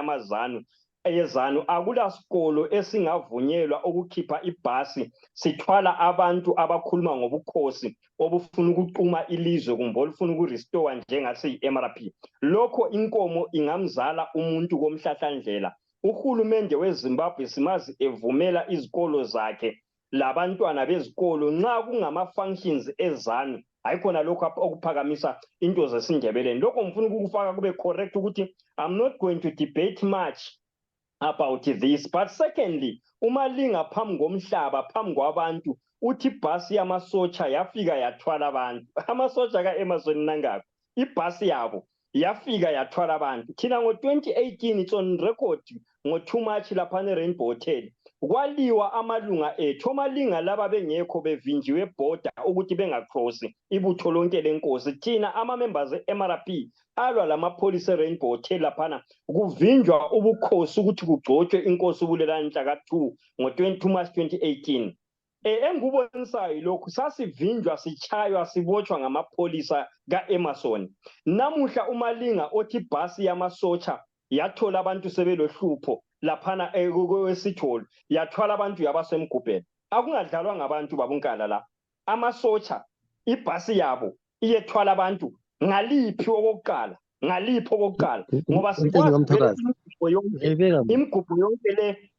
yezanu, akulasikolo esingavunyelwa ukukhipha ibhasi sithwala abantu abakhuluma ngobukhosi obufuna ukuquma ilizwe kumbe olufuna ukurestore njengase i-MRP. Lokho inkomo ingamzala umuntu komhlahlandlela. Uhulumende weZimbabwe simazi evumela izikolo zakhe labantwana bezikolo nxa kungama-functions ezanu, hayikhona lokho okuphakamisa into zesiNdebeleni. Lokho ngifuna ukufaka kube correct ukuthi I'm not going to debate much about this. But secondly, uMalinga phambi komhlaba, phambi kwabantu, uthi ibhasi yamasotsha yafika yathwala abantu. Amasotsha ka-Emmerson Mnangagwa, ibhasi yabo yafika yathwala abantu. Thina ngo-2018 it's on record ngo-2 March laphana e-Rainbow Hotel. Kwaliwa amalunga ethu, omalinga laba bengekho bevinjiwe border ukuthi bengacrossi ibutho lonke lenkosi. Thina ama-members e-MRP alwa lamapholisa e-Rainbow Hotel laphana kuvinjwa ubukhosi ukuthi kugcotshwe inkosi uBulelani mhla ka-2 ngo-2 March 2018. Engubonisayo lokhu sasivinjwa, sichaywa, sibotshwa ngamapholisa ka-Emmerson. Namuhla uMalinga othi ibhasi yamasotsha yathola abantu sebelohlupho laphana kwesitholo, yathwala abantu yabasemgubheni. Akungadlalwa ngabantu babunkala la. Amasotsha ibhasi yabo iyethwala abantu ngaliphi okokuqala, ngoba sikwazi imigubho yonke le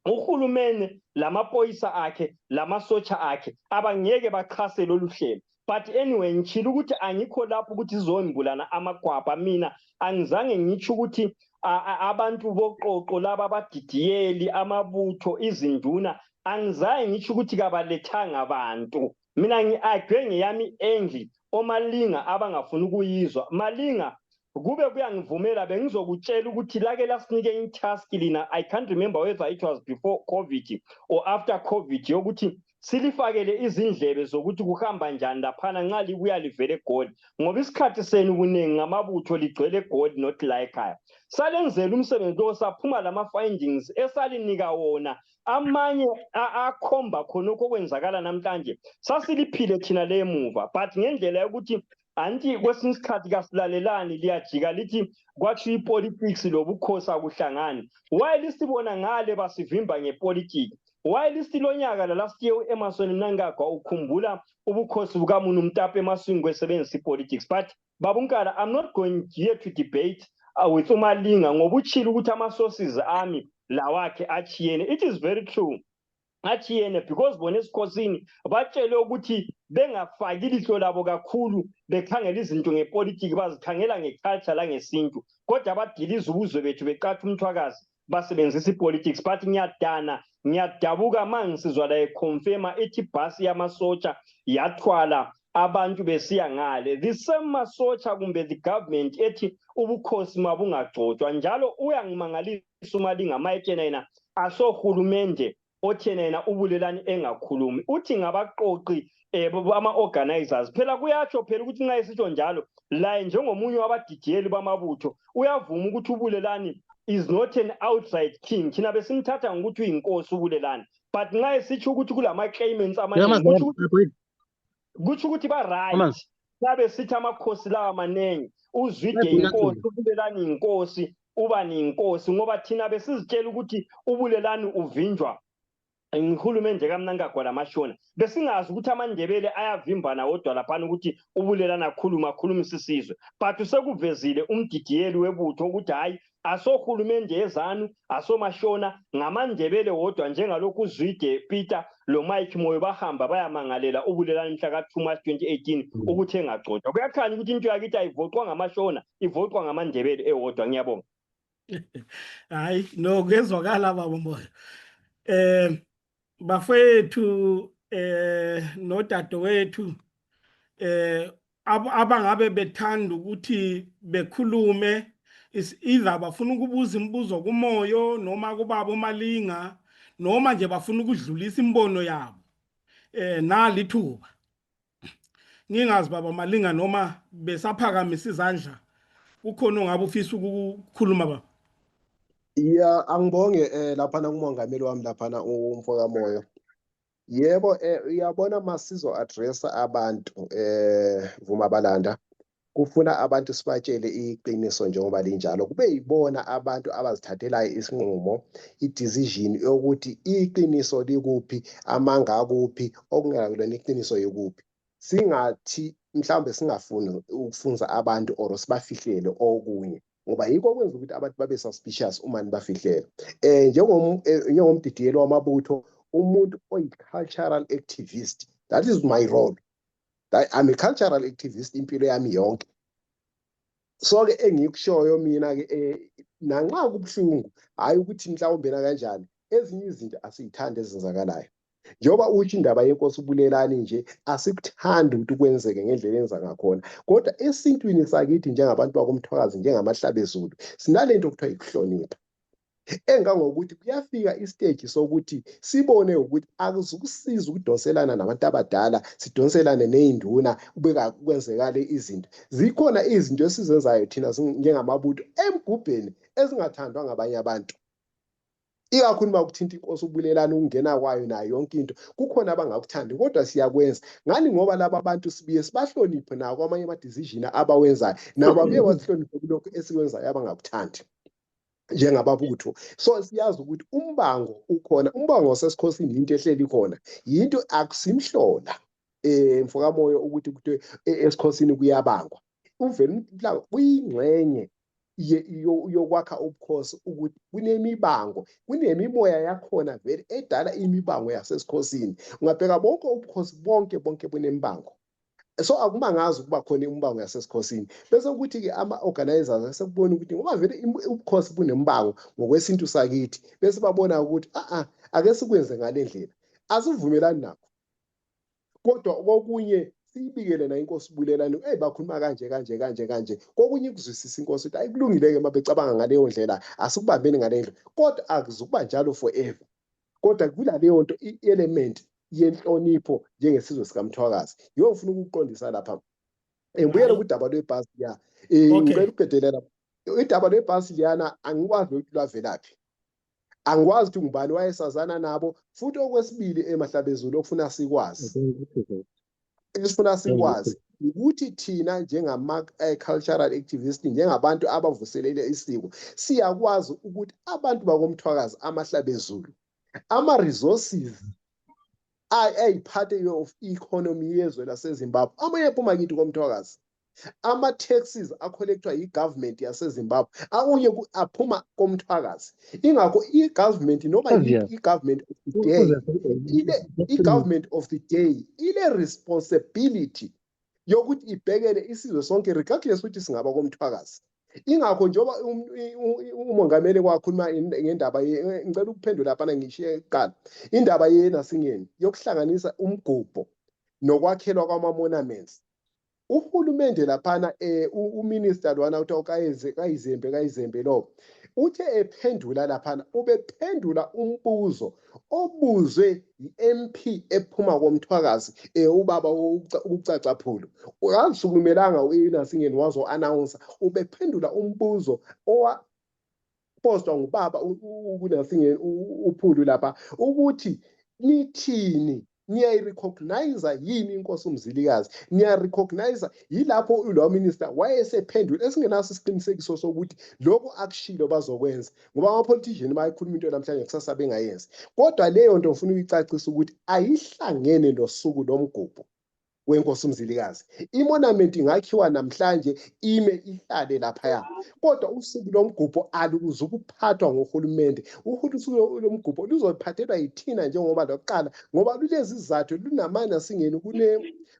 uhulumene lamaphoyisa akhe lamasotsha akhe abangeke bachase lolu hlelo. But anyway, ngitshila ukuthi angikho lapho ukuthi sizombulana amakhwapha. Mina angizange ngitsho ukuthi abantu boqoqo laba abadidiyeli, amabutho, izinduna, angizange ngitsho ukuthi kabalethanga abantu. Mina ngi-agree ngeyami angle oMalinga abangafuni ukuyizwa. Malinga kube kuyangivumela bengizokutshela ukuthi lake lasinike itask lina, I can't remember whether it was before COVID or after COVID, yokuthi silifakele izindlebe zokuthi kuhamba njani laphana nxa libuya livele eGoli, ngoba isikhathi senu kuningi ngamabutho ligcwele eGoli not la ekhaya. Salenzela umsebenzi lo, saphuma lama-findings esalinika wona, amanye akhomba khonokho okwenzakala namhlanje sasiliphile thina le emuva. But ngendlela yokuthi anti kwesinye isikhathi kasilalelani, liyajika lithi kwathiwa ipolitics lobukhosi akuhlangani. Why lisibona ngale basivimba ngepolitiki? Why lisilonyaka la last year uEmmerson Mnangagwa ukhumbula ubukhosi bukaMunu Mtape Maswingwe esebenzisa ipolitics? But babunkala, I'm not going here to debate with uMalinga ngoba utshila ukuthi ama-sources ami lawakhe achiyene. It is very true achiyene because bona esikhosini batshele ukuthi bengafaki ilihlo labo kakhulu bekhangela izinto ngepolitiki, bazikhangela ngeculture la ngesintu, kodwa badiliza ubuzwe bethu beqatha uMthwakazi basebenzisa ipolitics. But ngiyadabuka mangisizwa la econfirma ithi ibhasi yamasotsha yathwala abantu besiya ngale. The same masotsha kumbe the government ethi ubukhosi mabungagcotshwa. Njalo uyangimangalisa uMalinga mayetshena yena asohulumende othena yena uBulelani engakhulumi, uthi ngabaqoqi ama-organizers. Phela kuyatsho phela ukuthi nxa esitsho njalo laye njengomunye wabadidiyeli bamabutho uyavuma ukuthi uBulelani is not an outright king. Thina besimthatha ngokuthi uyinkosi uBulelani, but nxa esitsho ukuthi kulama-claimants amaningi kutsho ukuthi ba-right. Sabe sithi amakhosi lawa manengi, uZwide inkosi, uBulelani inkosi, ubani inkosi, ngoba thina besizitshela ukuthi uBulelani uvinjwa ngihulumende kaMnangagwa lamashona. Besingazi ukuthi amaNdebele ayavimbana wodwa laphana ukuthi uBulelani akhulumise isizwe. But sekuvezile umdidiyeli webutho ukuthi hayi asohulumende ezanu, asomashona, ngamaNdebele wodwa, njengalokhu uZwide Peter lo Mike Moyo bahamba bayamangalela uBulelani mhla ka-2 March 2018 ukuthi engagcotshwa. Kuyakhanya ukuthi into yakithi ayivoxwa ngamashona, ivoxwa ngamaNdebele ewodwa. Ngiyabonga. Hayi no, kezwakala baba Moyo. Bafethu nodadewethu abangabe bethanda ukuthi bekhulume, is either bafuna ukubuza imibuzo kuMoyo noma kubaba uMalinga, noma nje bafuna ukudlulisa imbono yabo. Nalithuba ngingazi baba Malinga noma besaphakamisa izandla, kukhona ongabe ufisa ukukhuluma baba? Yeah, angibonge laphana kumongameli wami laphana uMfoka Moyo. Yebo, uyabona masizo addressa abantu Vuma Balanda, kufuna abantu sibatshele iqiniso njengoba linjalo, kube yibona abantu abazithathelayo isinqumo, i-decision yokuthi iqiniso likuphi, amanga akuphi, okungakulona iqiniso yokuphi. Singathi mhlawumbe singafuni ukufunza abantu or sibafihlele okunye, ngoba yikho okwenza ukuthi abantu babe suspicious uma nibafihlele. Njengomdidiyelo wamabutho, umuntu oyi-cultural activist, that is my role. I'm a cultural activist impilo yami yonke. So-ke engikushoyo mina-ke nanxa kubuhlungu, hhayi ukuthi mhlawumbe kanjani, ezinye izinto asiy'thandi ezenzakalayo. Njengoba utsho indaba yenkosi uBulelani nje, asikuthandi ukuthi kwenzeke ngendlela enza ngakhona. Kodwa esintwini sakithi njengabantu bakomthwakazi, njengamahlabezulu, sinalento okuthiwa ukuhlonipha. Engangokuthi kuyafika isiteji sokuthi sibone ukuthi akuzukusiza ukudoselana nabantu abadala, sidonselane ney'nduna kwenzekale izinto. Zikhona izinto esizenzayo thina njengamabutho emgubheni ezingathandwa ngabanye abantu. Ikakhulu uma kuthinta inkosi uBulelani, ukungena kwayo nayo yonke into, kukhona abangakuthandi, kodwa siyakwenza. Ngani ngoba laba bantu sibuye sibahloniphe nawo kwamanye ama-decision abawenzayo, nabo babuye basihloniphe kulokhu esikwenzayo abangakuthandi njengababutho. So siyazi ukuthi umbango ukhona, umbango wasesikhosini into ehleli khona, yinto akusimhlola Mfokamoyo ukuthi esikhosini kuyabangwa. Uvele kuyingxenye yokwakha ubukhosi ukuthi kunemibango, kunemimoya yakhona vele edala imibango yasesikhosini. Ungabheka bonke ubukhosi bonke bunemibango. So akumangazi ukuba khona imbango yasesikhosini, bese kuthi-ke ama-organizers sekubona ukuthi ngoba vele ubukhosi bunembango ngokwesintu sakithi, bese babona ukuthi ake sikwenze ngale ndlela, asivumelani nakho. Kodwa kokunye siyibikele na inkosi uBulelani, bakhuluma kanje, kokunye kuzwisisa inkosi ukuthi ayikulungile-ke uma becabanga ngaleyo ndlela, asikubambeni ngale ndlela, kodwa akuzukuba njalo forever. Kodwa kula leyo nto i-element yenhlonipho njengesizwe sikamthwakazi, yiyo ngifuna ukukuqondisa lapha. Ngibuyele kudaba lwebhasi liya, ngicela ukuqedelela. Idaba lwebhasi liyana angikwazi ukuthi lwavelaphi, angikwazi ukuthi ngubani wayesazana nabo, futhi okwesibili emahlabezulu okufuna sikwazi, ukuthi thina njengama-cultural activists, njengabantu abavuselele isiko, siyakwazi ukuthi abantu bakomthwakazi, amahlabezulu, ama-resources ayiphathe of economy yezwe laseZimbabwe, amanye aphuma kithi komthwakazi. Ama-taxes akholekthwa yi-government yaseZimbabwe, akunye aphuma komthwakazi. Ingakho i-government noma i-government of the day, i-government of the day ile-responsibility yokuthi ibhekele isizwe sonke regardless ukuthi singaba komthwakazi. Ingakho njengoba umongameli kwakhuluma ngendaba ngicela ukuphendula laphana ngishiye kuqala, indaba yeNasingeni yokuhlanganisa umgubho nokwakhelwa kwama-monuments. Uhulumende laphana uminister lwana uthiwa Kayizembe lo, uthe ephendula laphana, ubephendula umbuzo obuzwe i-MP ephuma komthwakazi ubaba uCacaphulu. Akasukumelanga uNasingeni wazo-announce, ubephendula umbuzo owapostwa ngubaba uNasingeni uPhulu lapha, ukuthi nithini, niyayirecognize yini inkosi uMzilikazi, niyarecognize. Yilapho ulo minister wayesephendula esingenaso isiqinisekiso sokuthi lokho akushilo bazokwenza, ngoba ama-politician bayikhuluma into namhlanje kusasa bengayenzi. Kodwa leyo nto ngifuna ukuyicacisa ukuthi ayihlangene nosuku lomgubho wenkosi uMzilikazi. I-monument ingakhiwa namhlanje ime ihlale laphaya, kodwa usuku lomgubho alukuzukuphathwa ngohulumende. Usuku lomgubho luzophathelwa yithina njengoba lokuqala, ngoba lulezi zizathu, lunama-Nasingeni,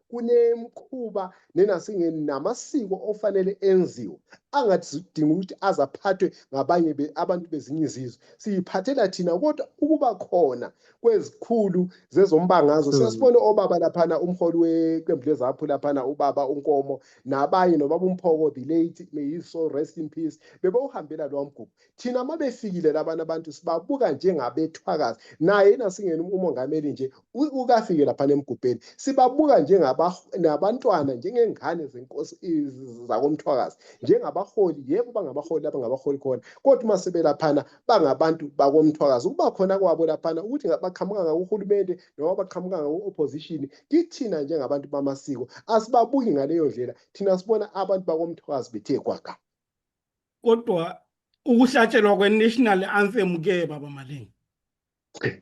kunemkhuba neNasingeni namasiko ofanele enziwe, angadinga ukuthi azaphathwe ngabanye abantu bezinye izizwe. Siyiphathela thina, kodwa ukuba khona kwezikhulu zezombangazwe, siyasibona obaba laphana, umholi weqembu lezaphu laphana, ubaba uNkomo, nabanye nobaba uMphoko, the late, may his soul rest in peace, bebewuhambela lowo mgubho. Thina uma befikile labana abantu sibabuka njengabethwakazi, naye Nasingeni umongameli nje ukafike laphana emgubheni, sibabuka nabantwana, njengengane zenkosi zakomthwakazi, njengaba ngabaholi yebo bangabaholi abangabaholi khona kodwa uma sebelaphana bangabantu bakomthwakazi kuba khona kwabo laphana ukuthi baqhamuka ngakuhulumende noma baqhamuka ngaku-opposition kithina njengabantu bamasiko asibabuki ngaleyo ndlela thina sibona abantu bakomthwakazi bethe kwaga. Kodwa ukuhlatshelwa kwe-national anthem ke baba Malinga,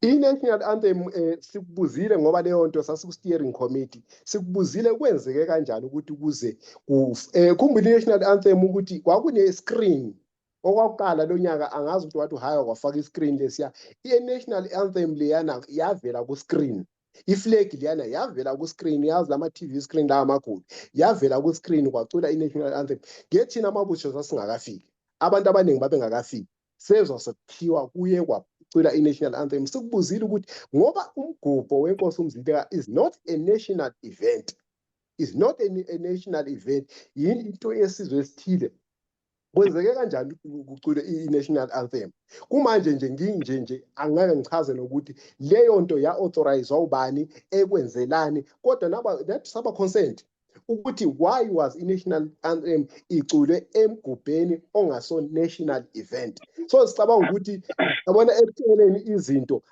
I-national anthem sikubuzile ngoba leyo nto sasiku-steering committee sikubuzile kwenzeke kanjani ukuthi kuze khumbula i-national anthem ukuthi kwakune-screen okwakuqala lo nyaka angazi ukuthi wathi uhaya kwafaka i-screen lesiya i-national anthem leyana yavela ku-screen iflag liyana yavela ku-screen yazi lama-TV screen lawa amakhulu yavela ku-screen kwacula i-national anthem ngethina amabutho sasingakafiki abantu abaningi babengakafiki sezwa sekuthiwa kuye kwacula i-national anthem sikubuzile ukuthi ngoba umgubho wenkosi uMzilika is not a national event a national event into yesizwe esithile kwenzeke kanjani kucule i-national anthem kumanje nje angeke ngichaze nokuthi leyo nto ya-authorize ubani ekwenzelani kodwa nathi saba consent ukuthi why was i-national anthem icule emgubheni ongaso national event so sicabanga ukuthi yabona ekuceleni izinto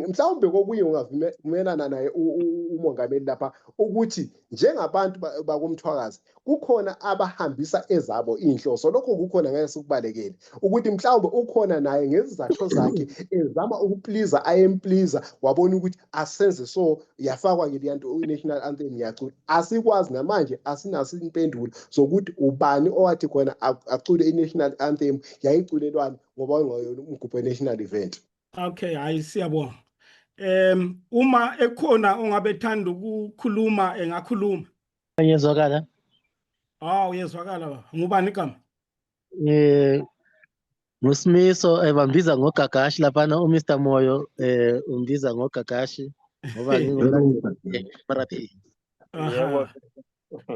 mhlawumbe kokunye ungavumelana naye umongameli lapha ukuthi njengabantu bakomthwakazi kukhona abahambisa ezabo inhloso lokho kukhona ngeke sikubalekele ukuthi mhlawumbe ukhona naye ngezizathu zakhe ezama ukupleaser ayempleaser wabona ukuthi asenze so yafakwa ngeliyanto i-national anthem yacula asikwazi namanje asinaso impendulo zokuthi ubani owathi khona acule i-national anthem yayiculelwani ngoba umgubho we-national event. Okay, hayi siyabonga. Uma ekhona ongabethanda ukukhuluma engakhuluma. Uyezwakala? Uyezwakala baba. Ngubani igama? Ngusimiso bambiza ngogagashi laphana uMr Moyo umbiza ngogagashi ngoba ngingumarathi. Yebo.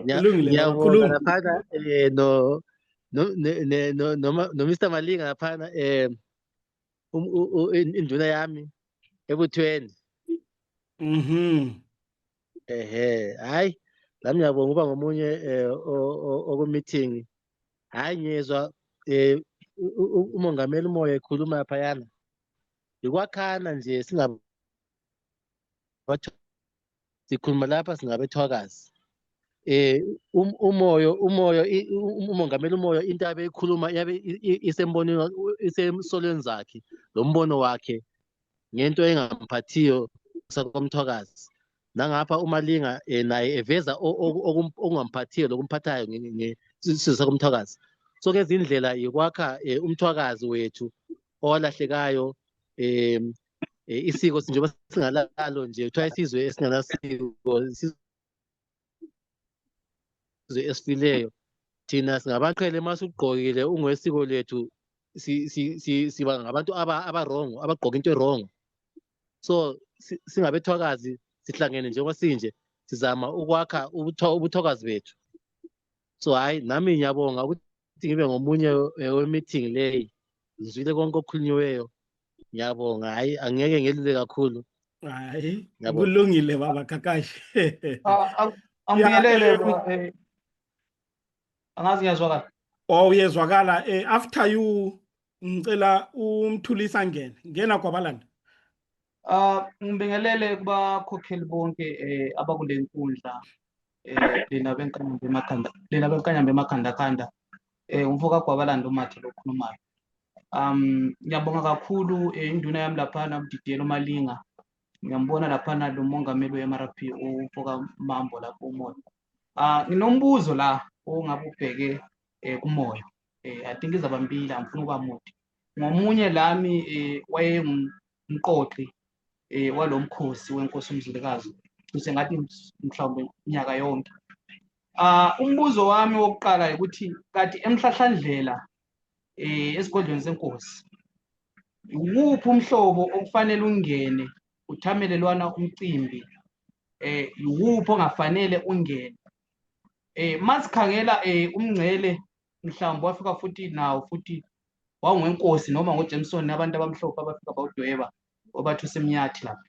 Ngiyabonga laphana no Mr Malinga laphana induna yami ebuthweni. Hayi lami ngiyabonga uba ngomunye oku-meeting hayi ngiyezwa umongameli uMoyo ekhuluma laphayana ikwakhana nje sikhuluma lapha singabethwakazi umongameli uMoyo into abeyikhuluma yabe isembonweni isemsolweni zakhe lo mbono wakhe ngento engamphathiyo sakomthwakazi nangapha uMalinga naye eveza okungamphathiyo lokumphathayo ngesizwe sakomthwakazi so ngezindlela yokwakha umthwakazi wethu owalahlekayo isiko njengoba singalalo nje kuthiwa isizwe esinganasiko isizwe esifileyo thina singabaqhele masugqokile ungwesiko lethu siba ngabantu abarongo abagqoka into erongo so singabethwakazi sihlangene njengoba sinje sizama ukwakha ubuthwakazi bethu so hayi nami ngiyabonga ukuthi ngibe ngomunye we-meeting leyi ngizwile konke okukhulunyiweyo ngiyabonga hayi angeke ngelule kakhulu hayi kulungile baba Kakashi angibingelele angazi ngiyazwakala uyezwakala after you ngicela umthulisa ngena kwabalanda ngibingelele kubakhokheli bonke abakule nkundla lena benkanyamba emakhanda umfoka kwabalanda uMathi lokhulumayo ngiyabonga kakhulu induna yami laphana uDidiyelo Malinga ngiyambona laphana lo mongameli we-MRP umfoka Mambo lapho uMoyo nginombuzo la ongabe ubheke kuMoyo I think izabambili angifuna ukuba mude ngomunye lami wayengumqoqi walomkhosi wenkosi uMzilikazi sengathi mhlawumbe iminyaka yonke umbuzo wami wokuqala ukuthi kati emhlahlandlela esigodlweni senkosi ukuphi umhlobo okufanele ungene uthamelelwana umcimbi ukuphi ongafanele ungene masikhangela umngcele mhlawumbe wafika futhi nawo futhi wawungenkosi noma ngoJameson abantu abamhlophe abafika bawudweba obathu semnyathi lapha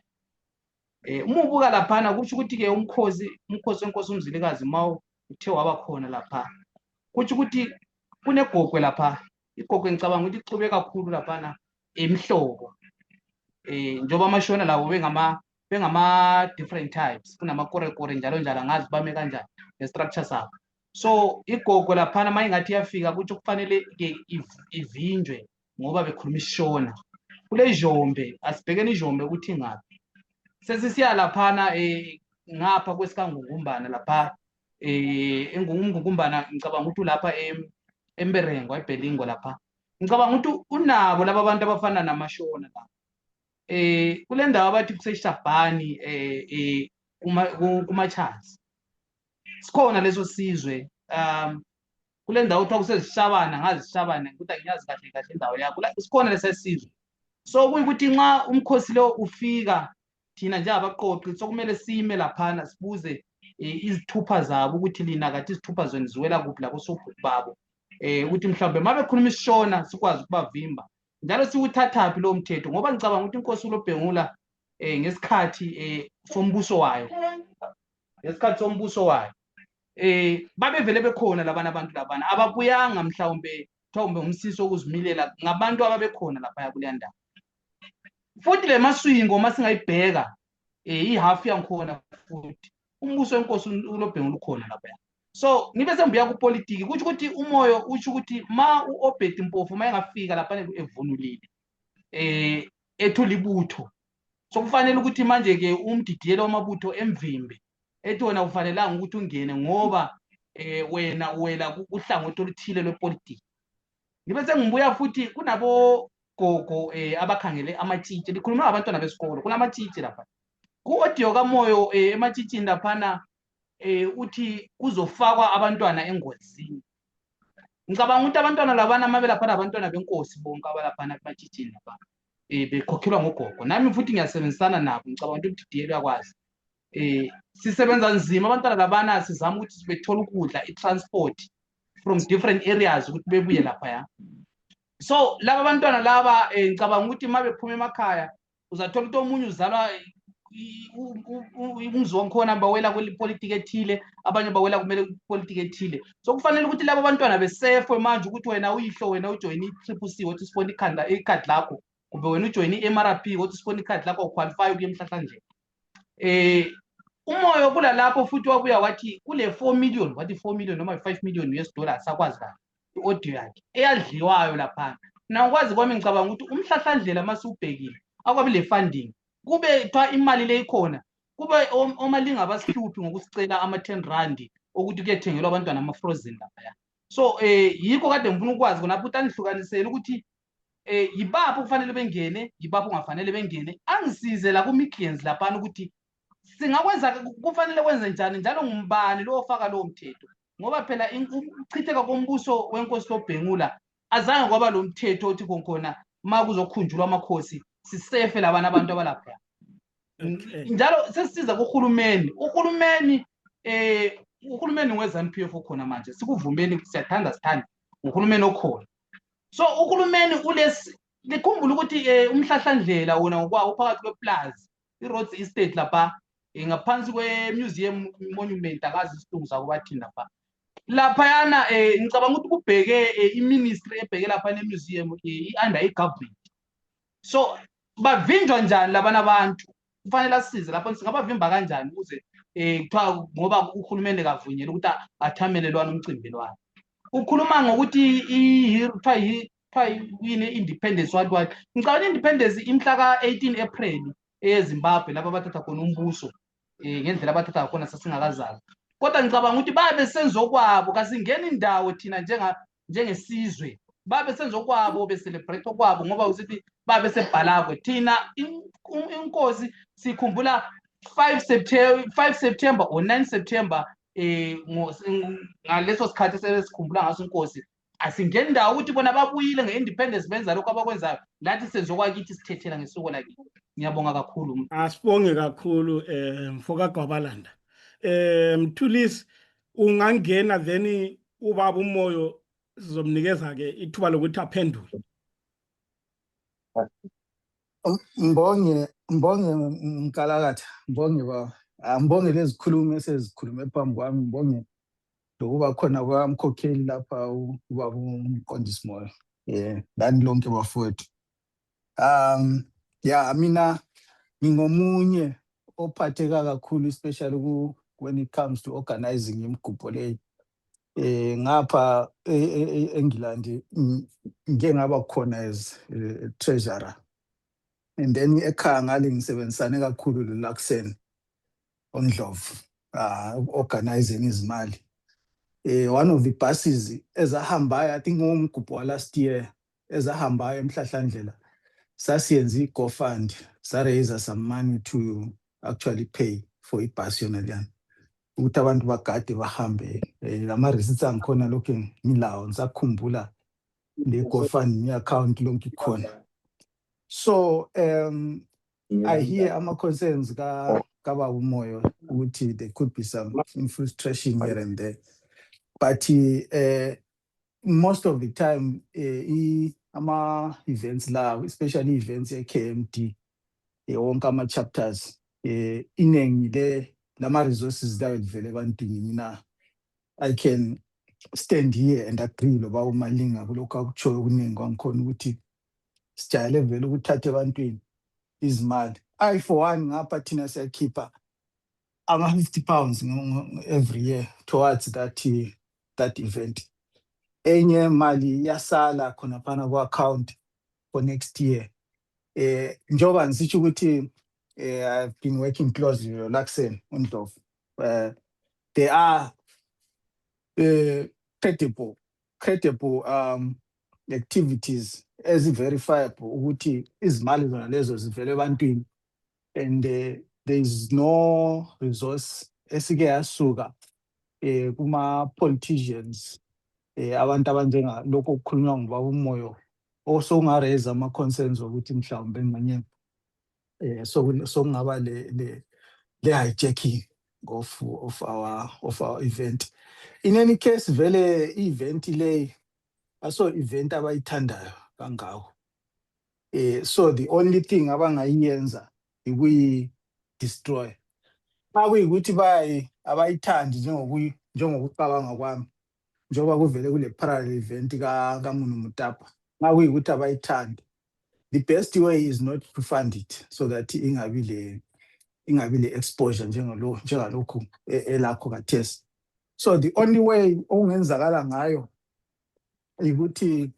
uma ubuka laphana kusho ukuthi ke umkhosi wenkosi uMzilikazi mawu uthe waba khona lapha kusho ukuthi kunegogwe lapha. Igogwe ngicabanga ukuthi ixube kakhulu laphana emhlobo. Njoba amashona lawo bengama different types, kunamakorekore njalo njalo, angazi bame kanjani ne-structure sabo. So igogwe laphana mayingathi iyafika kuthi kufanele ke ivinjwe ngoba bekhuluma isishona. Kule Njombe asibhekene iNjombe ukuthi ngaphi. Sesisiya laphana ngapha kwesikangungumbana lapha engungumbana ngicabanga ukuthi lapha emberengo eBhelingo lapha. Ngicabanga ukuthi unabo laba bantu abafana namashona la. Kule ndawo abathi kuseshabhani kumachazi. Sikhona leso sizwe kule ndawo kuthiwa kusezishabana, ngazishabana ukuthi angiyazi kahle kahle indawo yakho. Sikhona lesa sizwe. So kuyikuthi nxa umkhosi lo ufika thina nje abaqoqi sokumele sime laphana sibuze izithupha zabo ukuthi lina kathi izithupha zenu ziwela kuphi lapho sobhuti babo. Ukuthi mhlawumbe mabekhuluma isishona sikwazi ukubavimba. Njalo siwuthathaphi lo mthetho ngoba ngicabanga ukuthi inkosi uLobhengula ngesikhathi sombuso wayo. Ngesikhathi sombuso wayo babevele bekhona labana abantu labana ababuyanga mhlawumbe umsisi wokuzimilela ngabantu ababekhona lapha kuleya ndawo. Futhi le maswingo masingayibheka ihalf yangikhona futhi umbuso wenkosi uLobhengula ukhona lapha. So ngibe sembuya kupolitiki kuthi ukuthi umoyo uthi ukuthi ma uObed Mpofu mayengafika lapha evunulile ethula ibutho. So kufanele ukuthi manje ke umdidiyelo wamabutho emvimbe ethi wena ufanelanga ukuthi ungene ngoba wena uwela kuhlangothi oluthile lwepolitiki. Ngibe sengibuya futhi kunabo gogo abakhangele amatshitshi. Likhuluma abantwana besikolo, kunamatshitshi lapha. Ku-audio kaMoyo ematshitshini laphana uthi kuzofakwa abantwana engozini. Ngicabanga ukuthi abantwana labana mabe laphana abantwana benkosi bonke abalaphana ematshitshini lapha bekhokhelwa ngogogo. Nami futhi ngiyasebenzisana nabo, ngicabanga ukuthi umdidiyelo uyakwazi. Sisebenza nzima abantwana labana sizama ukuthi bethole ukudla, i-transport from different areas ukuthi bebuye lapha. So laba bantwana laba ngicabanga ukuthi mabe phuma emakhaya uzathola ukuthi omunye uzalwa umzi wankhona bawela kwepolitiki ethile, abanye bawela kumele kwepolitiki ethile. So kufanele ukuthi laba bantwana besefwe manje ukuthi wena uyihlo wena ujoyina i-CCC wathi sifona ikhadi lakho, kube wena ujoyina i-MRP wathi sifona ikhadi lakho uqualify ukuya emhlahlandlela. Umoyo kula lapho futhi wabuya wathi kule 4 million, wathi 4 million noma 5 million US dollars akwazi kahle i-audio yakhe eyadliwayo lapha. Na ukwazi kwami ngicabanga ukuthi umhlahlandlela masubhekile akwabi le funding kube twa imali le ikhona kube omalinga abasihluphi ngokusicela ama-R10 ukuthi kuyethengelwa abantwana ama-frozen lapha. So yikho kade ngifuna ukwazi khona ukuthi angihlukanisele ukuthi yibapho kufanele bengene, yibapho ungafanele bengene. Angisize la ku-Midlands lapha ukuthi singakwenza kufanele kwenze njani njalo ngumbani lo ofaka lo mthetho ngoba phela ukuchitheka kombuso wenkosi Lobhengula azange kwaba lo mthetho othi khona ma kuzokhunjulwa amakhosi sisefe labana abantu abalapha. Njalo sesisiza kuhulumeni, uhulumeni weZANU-PF okhona manje sikuvumeni siyathanda sithanda uhulumeni okhona. So uhulumeni likhumbula ukuthi umhlahlandlela wona ngokwawo uphakathi kweplaza i-Rhodes Estate lapha ngaphansi kwe-museum monument akazi isilungu sako bathini laphayana. Ngicabanga ukuthi kubheke i-ministry ebheke lapha ne-museum i-under i-government. So bavinjwa njani labana abantu kufanele asize lapho singabavimba kanjani ukuze kuthiwa ngoba uhulumeni kavunyelwe ukuthi athamele lwana umcimbi lwana. Ukhuluma ngokuthi yini independence wathi ngicabanga independence imhla ka-18 April eZimbabwe lapha bathatha khona umbuso ngendlela abathatha khona sasingakazazi. Kodwa ngicabanga ukuthi babe senzokwabo kasingena indawo thina njengesizwe babe senzokwabo becelebrate okwabo ngoba usithi babe sebhalakwe thina inkosi sikhumbula 5 September or 9 September ngaleso sikhathi sesikhumbula ngaso inkosi. Asingeni indawo ukuthi bona babuyile nge-independence benza lokho abakwenzayo lathi senzokwakithi sithethela ngesuku lakithi. Ngiyabonga kakhulu. Asibonge kakhulu mfoka Gwabalanda. Mthulisi ungangena then ubaba uMoyo sizomnikeza ke ithuba lokuthi aphendule. Mbonge Nkalakatha, mbonge ngibonge lezikhulumi esezikhulume phambi kwami, mbonge lokuba khona kwamkhokheli lapha ubaba uMqondisi Moyo. Lani lonke bafowethu. Mina ngingomunye ophatheka kakhulu, especially when it comes to organizing imigubho leyi. Ngapha eNgilandi ngike ngaba khona as treasurer, and then ekhaya ngale ngisebenzisane kakhulu loLaxen Ondlovu organizing izimali. One of the buses ezahambayo, I think ngomgubho last year, ezahambayo eMhlahlandlela, sasiyenza i-GoFund, raise some money to actually pay for ibus yona leyana ukuthi abantu bagade bahambe. Lama receipts angikhona lokho ngilawo, ngisakhumbula le GoFund account lonke ikhona. So I hear ama concerns kaBaba uMoyo ukuthi there could be some infiltration here and there, but most of the time ama events la, especially events KMD, wonke ama chapters, inengi lama resources that vele ebantwini. Mina I can stand here and agree lo Baba uMalinga kulokho akutshoyo kuningi kwangikhona ukuthi sijayele vele ukuthatha ebantwini izimali. I for one ngapha thina siyakhipha ama 50 pounds every year towards that event. Enye mali yasala khona phana ku account for next year. Njoba ngisho ukuthi I've been working closely with Laxen Ondlovu. There are credible activities ezi-verifiable ukuthi izimali zona lezo zivele ebantwini, and there is no resource esike yasuka kuma-politicians, abantu abanjengalokho okukhulunywa ngubaba uMoyo, osongareza ama-concerns ukuthi mhlawumbe nganye sokungaba le-hijacking of our event. In any case, vele i-event le aso event abayithandayo kangako. So the only thing abangayenza ikuyi-destroy. Uma kuyikuthi abayithandi njengokucabanga kwami, njengoba kuvele kule parallel event kaMunu Mutapa, uma kuyikuthi abayithandi, the best way is not to fund it, so that ingabi le-exposure njengalokhu elakho kathesi. So the only way okungenzakala ngayo ukuthi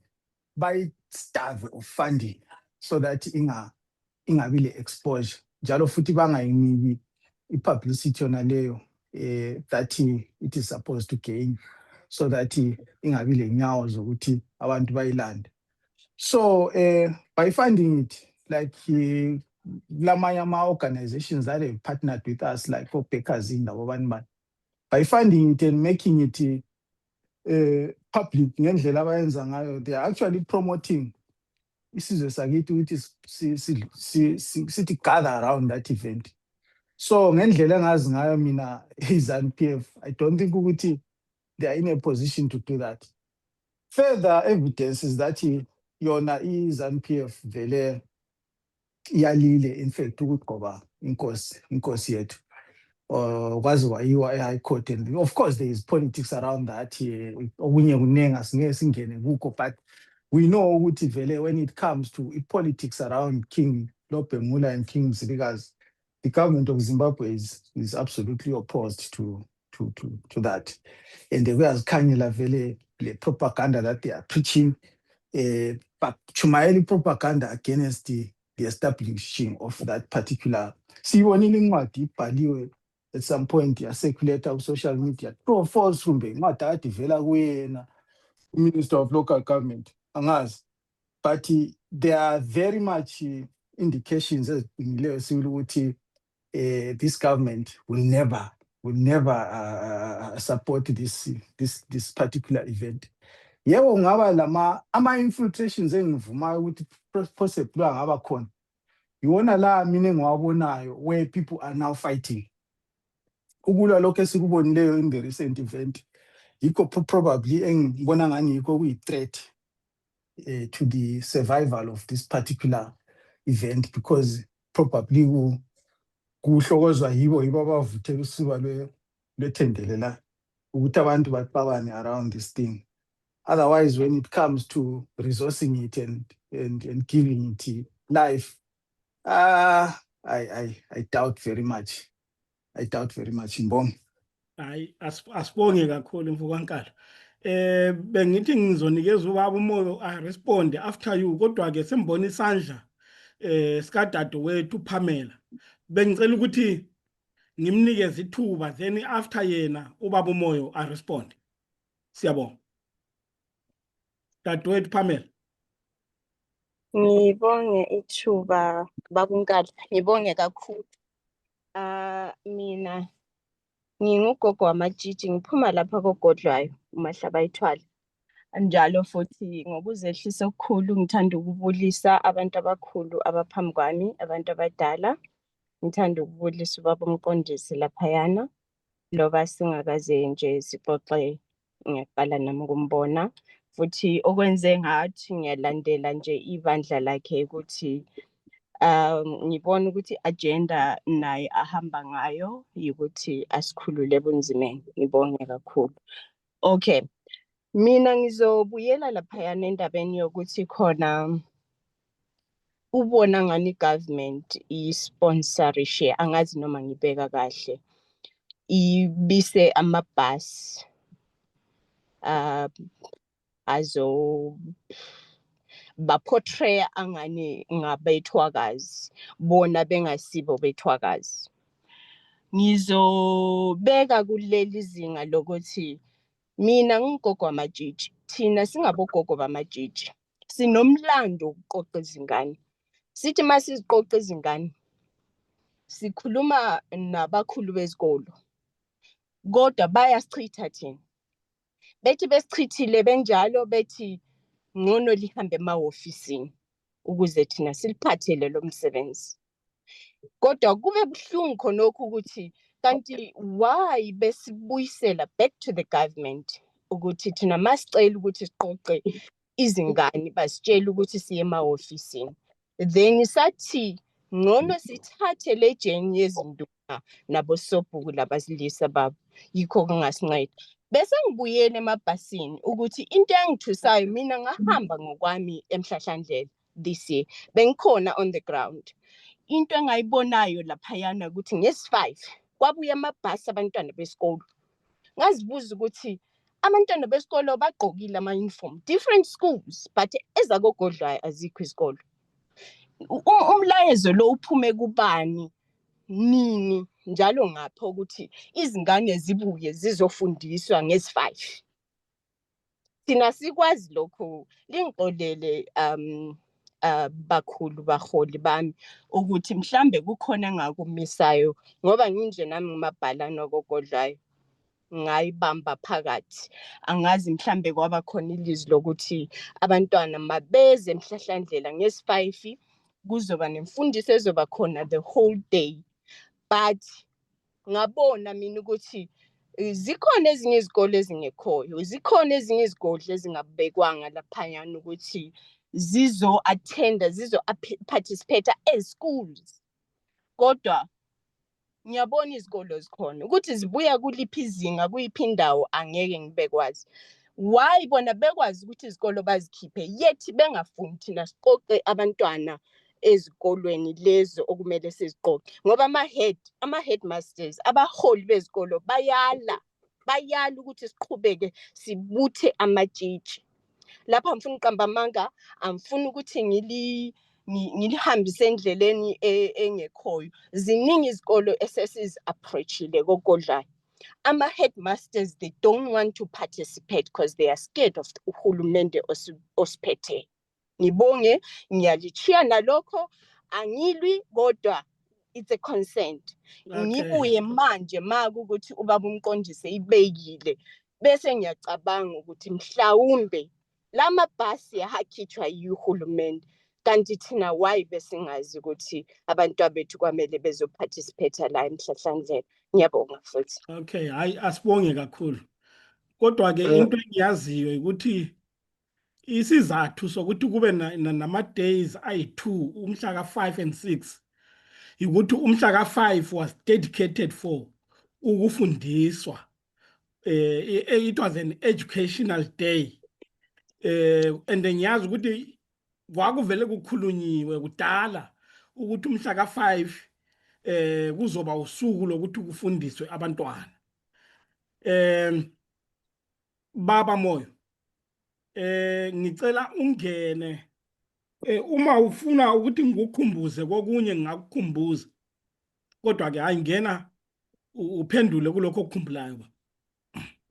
bayi-starve of funding, so that ingabi le-exposure, njalo futhi bangayiniki i-publicity yona leyo that it is supposed to gain, so that ingabi lenyawo zokuthi abantu bayilande. So by funding it, like lamanye ama-organizations that have partnered with us, like for Bakers in the by funding it and making it public ngendlela abayenza ngayo, they are actually promoting isizwe sakithi ukuthi sithi gather around that event. So ngendlela engazi ngayo mina iZANU-PF, I don't think ukuthi they are in a position to do that. Further evidence is that yona iZANU-PF vele iyalile in fact ukugqoba inkosi yethu, kwaze wayiwa eHigh Court, and of course there is politics around that. Okunye kunengi asingeke singene kukho, but we know ukuthi vele when it comes to politics around King Lobhengula and King Mzilikazi, the government of Zimbabwe is absolutely opposed to that, and kuyazikhanyela vele le propaganda that they are preaching, but chumayeli propaganda against the establishing of that particular. Siyibonile incwadi ibhaliwe at some point yaseculator on social media, true or false kumbe incwadi akade ivela kuyena Minister of Local Government angazi, but there are very much indications eziqinileyo sibili ukuthi this government will never support this particular event. Yebo ngaba ama-infiltrations engivumayo ukuthi possibly angaba khona, iwona la mina engiwabonayo where people are now fighting. Ukulwa lokho esikubonileyo in the recent event, yikho probably engibona ngani yikho kuyi-threat to the survival of this particular event, because probably kuhlokozwa yibo abavuthela usiba lwethendele la ukuthi abantu baxabane around this thing. Otherwise, when it comes to resourcing it and giving it life, I doubt very much. I doubt very much. Ngibonge. Hayi asibonge kakhulu mfukankalo. Bengithi ngizonikeza ubaba umoyo a respond after you, kodwa ke simbona isandla sikadade wethu Pamela. Bengicela ukuthi ngimnikeze ithuba, then after yena ubaba umoyo a respond. Siyabonga. Dade wethu Pamela. Ngibonge ithuba babunkalo, ngibonge kakhulu. Mina ngingugogo wamajiji, ngiphuma lapha kogodlwayo uMahlaba Ithwala. Njalo futhi ngokuzehlisa okukhulu ngithanda ukubulisa abantu abakhulu abaphambi kwami, abantu abadala. Ngithanda ukubulisa ubaba umqondisi laphayana. Loba singakaze nje sixoxe, ngiyaqala nami ukumbona. Futhi okwenze ngathi ngiyalandela nje ibandla lakhe ukuthi ngibona ukuthi agenda naye ahamba ngayo ukuthi asikhulule ebunzimeni. Ngibonge kakhulu. Okay, mina ngizobuyela laphayana endabeni yokuthi khona ubona ngani government i-sponsorishe, angazi noma ngibeka kahle, ibise amabhasi baportray angani ngabethwakazi, bona bengasibo bethwakazi. Ngizobeka kuleli zinga lokuthi mina ngingogogo wamajiji, thina singabogogo bamajiji sinomlando ukuqoqa izingane. Sithi masiziqoqa izingane sikhuluma nabakhulu bezikolo, kodwa bayasichitha thina. Bethi besichithile benjalo bethi ngcono lihambe emahofisini ukuze thina siliphathele lo msebenzi. Kodwa kube buhlungu khonokho ukuthi kanti why besibuyisela back to the government ukuthi thina masicela ukuthi siqoqe izingane basitshela ukuthi siye emahofisini. Then sathi ngcono sithathe le jeni yezinduna nabosobhuku labasilisa babo, yikho kungasinceda. Bese ngibuyele emabhasini ukuthi into engithusayo mina ngahamba ngokwami eMhlahlandlela this year, bengikhona on the ground. Into engayibonayo laphayana ukuthi ngesi5 kwabuya amabhasi abantwana besikolo. Ngazibuza ukuthi abantwana besikolo bagqokile ama-uniform, different schools, but ezakogodlwayo azikho isikolo. Umlayezo lo uphume kubani nini njalo ngapha ukuthi izingane zibuye zizofundiswa ngesi5? Thina sikwazi lokho. Lingixolele bakhulu baholi bami ukuthi mhlambe kukhona engakumisayo, ngoba nginje nami ngimabhalana kogodlwayo ngayibamba phakathi. Angazi mhlambe kwaba khona ilizwi lokuthi abantwana mabeze eMhlahlandlela ngesi5 kuzoba nemfundiso ezoba khona the whole day. But ngabona mina ukuthi zikhona ezinye izikole ezingekhoyo, zikhona ezinye izigodla ezingabekwanga laphayana ukuthi zizo-attenda, zizo-participate as schools. Kodwa ngiyabona izikolo zikhona, ukuthi zibuya kuliphi izinga, kuyiphi indawo angeke ngibekwazi. Why bona bekwazi ukuthi izikolo bazikhiphe yet bengafundi thina siqoqe abantwana ezikolweni lezo okumele siziqoqe? Ngoba ama-headmasters, abaholi bezikolo bayala ukuthi siqhubeke sibuthe amatshitshi. Lapha ngifuna uqamba amanga, angifuni ukuthi ngilihambise endleleni engekhoyo. Ziningi izikolo esesizi-approachile kogodlwayo. Ama-headmasters, they don't want to participate because they are scared of uhulumende osiphethe. Ngibonge, ngiyalichiya nalokho, angilwi, kodwa it's a consent. Ngibuye manje makukuthi ubaba umqondisi ibekile, bese ngiyacabanga ukuthi mhlawumbe lamabhasi ahakhithwa yuhulumende, kanti thina why besingazi ukuthi abantu bethu kwamele bezoparticipate la eMhlahlandlela. Ngiyabonga futhi. Okay, hayi asibonge kakhulu. Kodwa ke into engiyaziyo ukuthi isizathu sokuthi kube nama days ayi2 umhla ka5 and 6 ukuthi umhla ka5 was dedicated for ukufundiswa it was an educational day and ngiyazi ukuthi kwakuvele kukhulunyiwe kudala ukuthi umhla ka5 kuzoba usuku lokuthi kufundiswe abantwana. Baba Moyo, ngicela ungene uma ufuna ukuthi ngikukhumbuze kokunye ngingakukhumbuza, kodwa ke ayingena uphendule kulokho okukhumbulayo.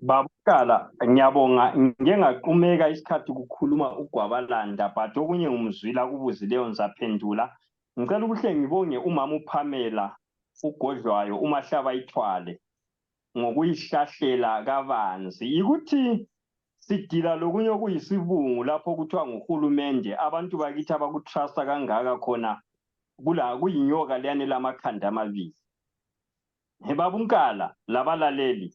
Babukala ngiyabonga ngengaqhumeka isikhathi kukhuluma uGwabalanda but okunye ngumzwila kubuzi leyo nzaphendula. Ngicela ukuhle ngibonge umama uPamela ugodlwayo umahlaba ithwale ngokuyihlahlela kabanzi ukuthi sidila lokunye okuyisibungu lapho kuthiwa nguhulumende abantu bakithi abakutrusta kangaka khona kuyinyoka leyane lamakhanda amabili. Babunkala labalaleli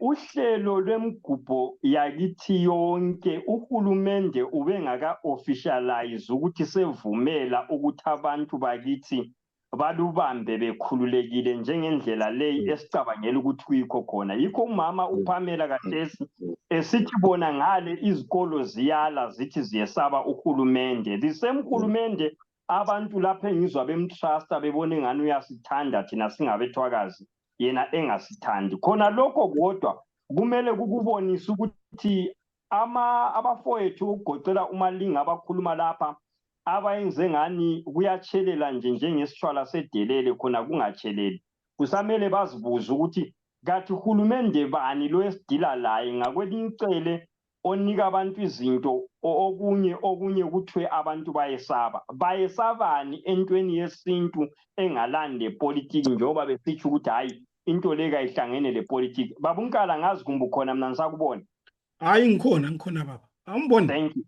uhlelo lwemgubho yakithi yonke uhulumende ubengaka officialize ukuthi sevumela ukuthi abantu bakithi balubambe bekhululekile njengendlela leyi esicabangela ukuthi kuyikho khona. Yikho umama uPamela kaThesi esithi bona ngale izikolo ziyala zithi ziyesaba uhulumende. The same uhulumende abantu lapha engizwa bemtrusta bebone ngani uyasithanda thina singabethwakazi yena engasithandi. Khona lokho kodwa kumele kukubonisa ukuthi abafowethu ukugoqela uMalinga abakhuluma lapha abayenze ngani kuyatshelela nje njengesishwala sedelele khona kungatsheleli. Kusamele bazibuza ukuthi kathi uhulumende bani lo esidila laye ngakwelinye icele onika abantu izinto okunye kuthiwe abantu bayesabani entweni yesintu engalande politiki njengoba besitsho ukuthi hayi into leka ihlangene lepolitiki. Babunkala ngazi kumbe khona mina ngisakubona. Hayi ngikhona baba. Awumboni? Thank you.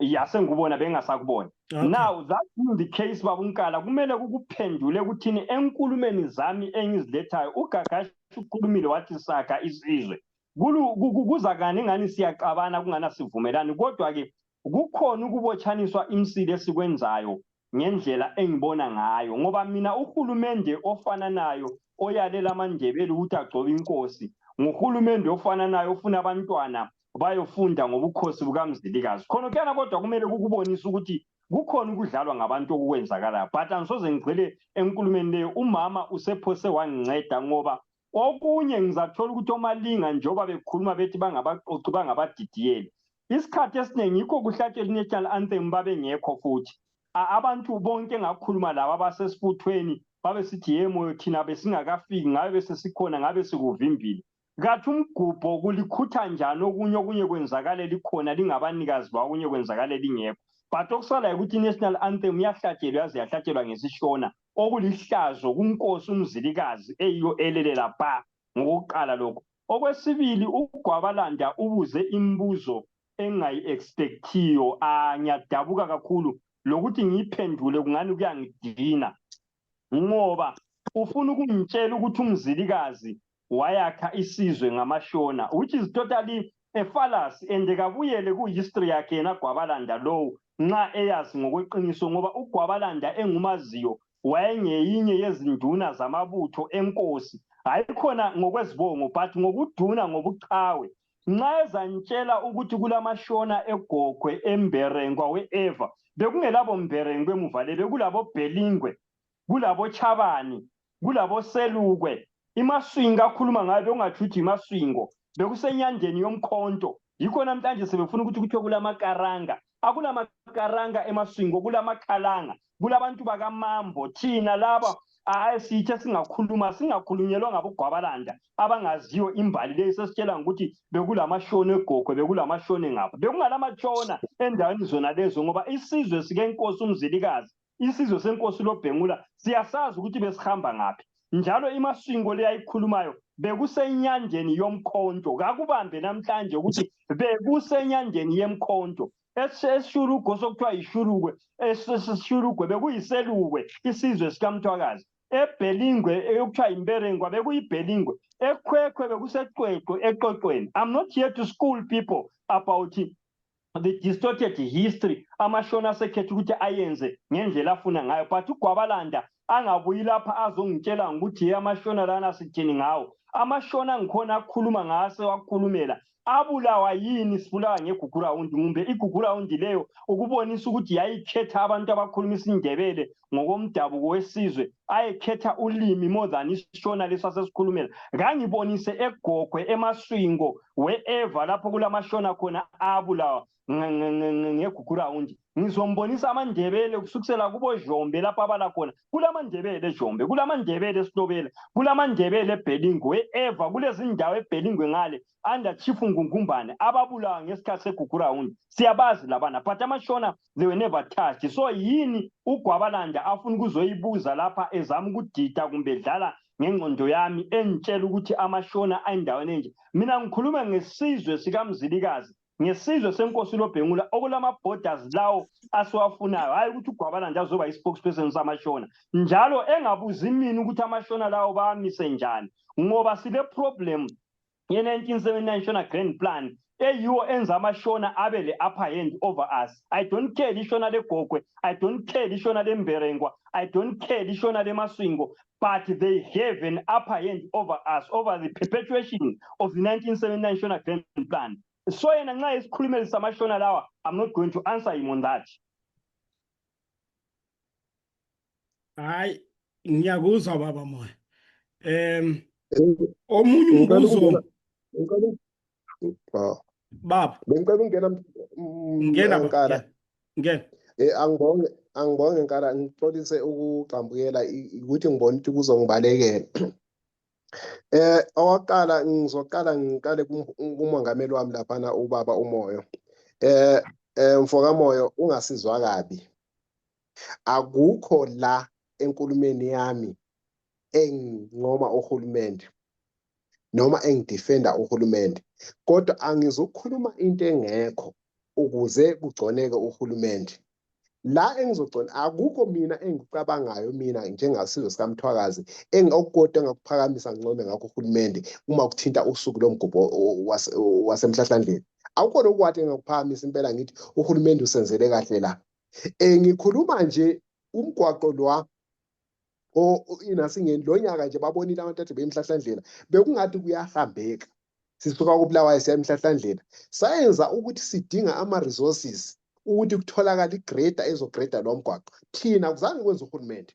Yase ngubona bengasakubona. Okay. Now that in the case babunkala kumele kukuphendule ukuthini enkulumeni zami engizilethayo uGagashi ukhulumile wathi saka isizwe. Kuza kani ngani siyaqabana kungana sivumelani kodwa ke kukhona ukubotshaniswa imsile esikwenzayo ngendlela engibona ngayo ngoba mina uhulumende ofana nayo oyalela amandebele ukuthi agcobe inkosi nguhulumende ofana nayo ofuna abantwana bayofunda ngobukhosi bukaMzilikazi. Khona kuyana kodwa kumele kukubonisa ukuthi kukhona ukudlalwa ngabantu okukwenzakala but angisoze ngigcile enkulumeni leyo. Umama usephose wanginceda ngoba okunye ngizathola ukuthi oMalinga njoba bekhuluma bethi bangabaqoqi bangabadidiyeli isikhathi esiningi yikho kuhlatshelwa i-national anthem babengekho futhi abantu bonke ngakhuluma laba abasesifuthweni babe sithi yemoyo thina besingakafiki ngabe besesikhona ngabe sikuvimbile. Kathi umgubho kulikhutha njani okunye kwenzakale likhona lingabanikazi bakunye kwenzakale lingekho. But okusala ukuthi i-national anthem yahlatshelwa yaze yahlatshelwa ngesishona okulihlazo kunkosi uMzilikazi eyiyo elelela ba ngokuqala lokho. Okwesibili uGwabalanda ubuze imibuzo engayi-expectiyo ngiyadabuka kakhulu lokuthi ngiyiphendule kungani kuyangidina ngoba ufuna ukungitshela ukuthi uMzilikazi wayakha isizwe ngamashona which is totally a fallacy and kabuyele ku-history yakhe yena Gwabalanda lowo nxa eyazi ngokweqiniso ngoba uGwabalanda engumaziyo wayengeyinye yezinduna zamabutho enkosi hayi khona ngokwezibongo but ngokuduna ngobuqhawe. Nxa ezantshela ukuthi kulamashona eGogwe eMberengwa we-Eva bekungelabo Mberengwe emuva le bekulabo Bhelingwe kulabo Chabani kulabo Selukwe iMaswingo akhuluma ngayo bekungathi uthi iMaswingo bekusenyandeni yomkhonto. Yikho namhlanje sebefuna ukuthi kuthiwe kulamakaranga akulamakaranga eMaswingo kulamakhalanga kulabantu bakaMambo thina laba sithe singakhulunyelwa ngaboGwabalanda abangaziyo imbali leyo sesitshela ukuthi bekulamashona eGogwe bekulamashona ngapha bekungalamashona endaweni zona lezo ngoba isizwe sikeNkosi uMzilikazi isizwe senkosi loBhengula siyasazi ukuthi besihamba ngaphi njalo iMaswingo leyayikhulumayo bekusenyandeni yomkhonto kakubambe namhlanje ukuthi bekusenyandeni yemkhonto eshurugo sokuthiwa yishurugwe esishurugwe bekuyiselukwe isizwe sikaMthwakazi eBhelingwe ekuthiwa yiMberengwa bekuyibhelingwe eKhwekhwe bekuseCwecwe eXoxweni. I'm not here to school people about the distorted history amashona asekhetha ukuthi ayenze ngendlela afuna ngayo but uGwabalanda angabuyi lapha azongitshela ukuthi amashona lana sithini ngawo. Amashona ngikhona akukhuluma ngase wakukhulumela abulawa yini sibulawa ngeGugurawundi ngumbe iGugurawundi leyo ukubonisa ukuthi yayikhetha abantu abakhuluma isindebele ngokomdabuko wesizwe ayekhetha ulimi more than isishona lesasesikhulumela. Ngangibonise eGogwe eMaswingo wherever lapho kulamashona khona abulawa ngeGugurawundi. Ngizombonisa amandebele kusukisela kubo Jombe lapha abala khona kulamandebele eJombe kulamandebele eSilobela kulamandebele eBhelingwe wherever kulezindawo eBhelingwe ngale under Chief Ngugumbane ababulawa ngesikhathi seGugurawundi. Siyabazi labana but amashona they were never touched. So yini uGwabalanda afuna ukuzoyibuza lapha ezama ukudida kumbe edlala ngengqondo yami entshela ukuthi amashona endaweni enje. Mina ngikhuluma ngesizwe sikaMzilikazi ngesizwe senkosi loBhengula okulama borders lawo asiwafunayo hayi ukuthi uGwabalanda azoba ispokesperson samashona njalo engabuzi mina ukuthi amashona lawo bamise njani ngoba sile problem ye-1979 Shona Grand Plan eyiwo enza amashona abe le upper hand over us. I don't care lishona leGogwe, I don't care lishona leMberengwa, I don't care lishona leMaswingo, but they have an upper hand over us over the perpetuation of the 1979 Shona Grand Plan. So yena nxa esikhulumela samashona lawa, I'm not going to answer him on that. Hayi ngiyakuzwa baba moya. Omunye umbuzo baba Bengicela ungena ngena Nkara. ngena. Angibonge Nkara ngixolise ukuqambukela ukuthi ngibona ukuthi kuzongibalekela. Okwaqala ngiqale kumongameli wami laphana ubaba uMoyo. Mfoka Moyo ungasizwa kabi. Akukho la enkulumeni yami enginqoma uhulumende noma engidefenda uhulumende kodwa angizokhuluma into engekho ukuze kugconeke uhulumende. La engizogcona akukho mina engicabangayo mina njengasizwe sikaMthwakazi okukodwa engakuphakamisa ngincome ngakho uhulumende uma kuthinta usuku lomgubho wasemhlahlandlela. Akukho lokwathi engakuphakamisa impela ngithi uhulumende usenzele kahle la. Ngikhuluma nje umgwaqo lwa inasingeni lo nyaka nje babonile abantu athi bemhlahlandlela bekungathi kuyahambeka. Sisuka kuBulawayo siya emhlahlandlela sayenza ukuthi sidinga ama resources ukuthi kutholakala igrader ezograder lo mgwaqo. Thina kuzange kwenza uhulumende.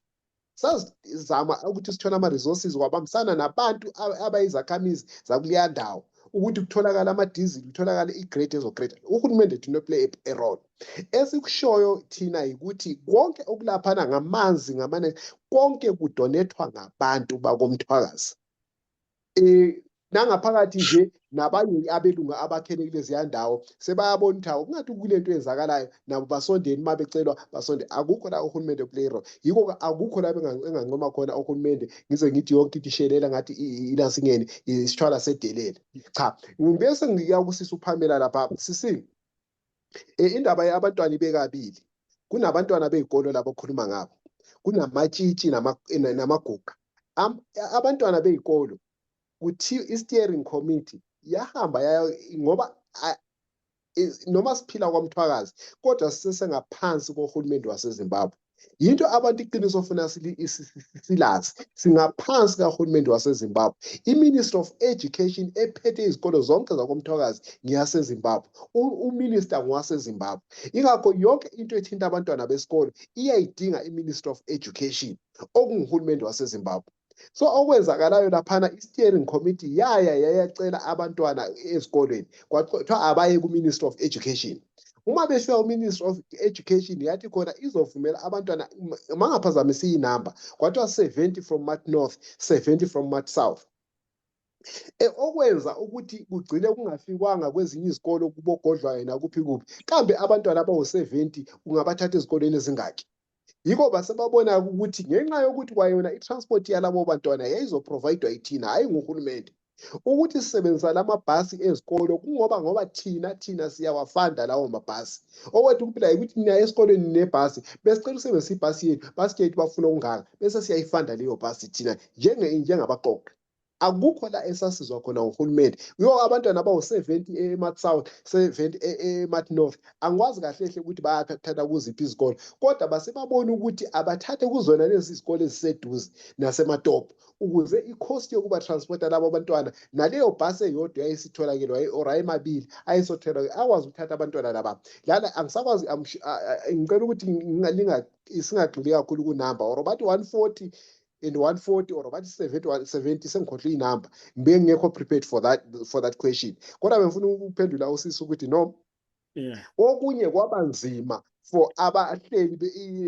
Sazama ukuthi sithole ama resources kwabambisana nabantu abayizakhamizi zakuleya ndawo ukuthi kutholakala ama diesel kutholakala igrader ezograder. Uhulumende did not play a role. Esikushoyo thina ukuthi konke okulaphana ngamanzi ngamane konke kudonethwa ngabantu bakoMthwakazi. Nangaphakathi nje nabanye abelungu abakhele kulezi yandawo sebayabona ukuthi kungathi kulento eyenzakalayo nabo basondeni mabecelwa basonde. Akukho la uhulumende play role. Yiko akukho la enganqoma khona uhulumende ngize ngithi yonke into ishelela ngathi inasingeni isithwala sedelele. Cha, ngibese ngiyakusisa uPhamela lapha sisi indaba yabantwana ibekabili. Kunabantwana bezikolo labo okhuluma ngabo. Kunamatshitshi namaguga. Abantwana bezikolo kuthi i-steering committee yahamba ngoba noma siphila kwaMthwakazi kodwa sisengaphansi kohulumende waseZimbabwe. Yinto abantu iqiniso ofuna silazi singaphansi kahulumende waseZimbabwe. I-Ministry of Education ephethe izikolo zonke zakoMthwakazi ngiyaseZimbabwe. Uminister ngowaseZimbabwe. Ingakho yonke into ethinta abantwana besikolo iyayidinga i-Ministry of Education okunguhulumende waseZimbabwe. So okwenzakalayo laphana i-steering committee yayacela abantwana ezikolweni kwathiwa abaye ku-Ministry of Education. Uma befika ku-Ministry of Education yathi khona izovumela abantwana mangaphazamisa inamba kwathiwa 70 from Mat North 70 from Mat South. Okwenza ukuthi kugcine kungafikwanga kwezinye izikolo kubogodlwayo nakuphi kuphi kambe abantwana abawu-70 ungabathatha ezikolweni ezingaki. Yiko basebabona ukuthi ngenxa yokuthi kwayona i-transport yalabo bantwana yayizoprovidwa yithina hayi nguhulumende. Ukuthi sisebenzisa lamabhasi ezikolo ngoba thina siyawafanda lawo mabhasi. Okwethu kuphela ukuthi nina esikoleni nebhasi besicela usebenzisa ibhasi yethu basitshela bafuna ungaka bese siyayifanda leyo bhasi thina njengabaqoqi. akukho la esasizwa khona uhulumende yo abantwana abawu-70 eMat South 70 eMat North angikwazi kahle hle ukuthi bayathatha kuziphi izikole kodwa basebabona ukuthi abathathe kuzona lezi izikole eziseduze nasematopo ukuze i-cost yokuba transporta labo abantwana naleyo bhasi eyodwa yayisitholakele or ayemabili ayisotholakele akwazi ukuthatha abantwana laba lana angisakwazi ngicela ukuthi singagxili kakhulu kunamba or bathi 140 and 140 or bathi 70 sengikhohlwe inamba ngingekho prepared for that question kodwa bengifuna ukuphendula usisi ukuthi no okunye kwabanzima for abahleli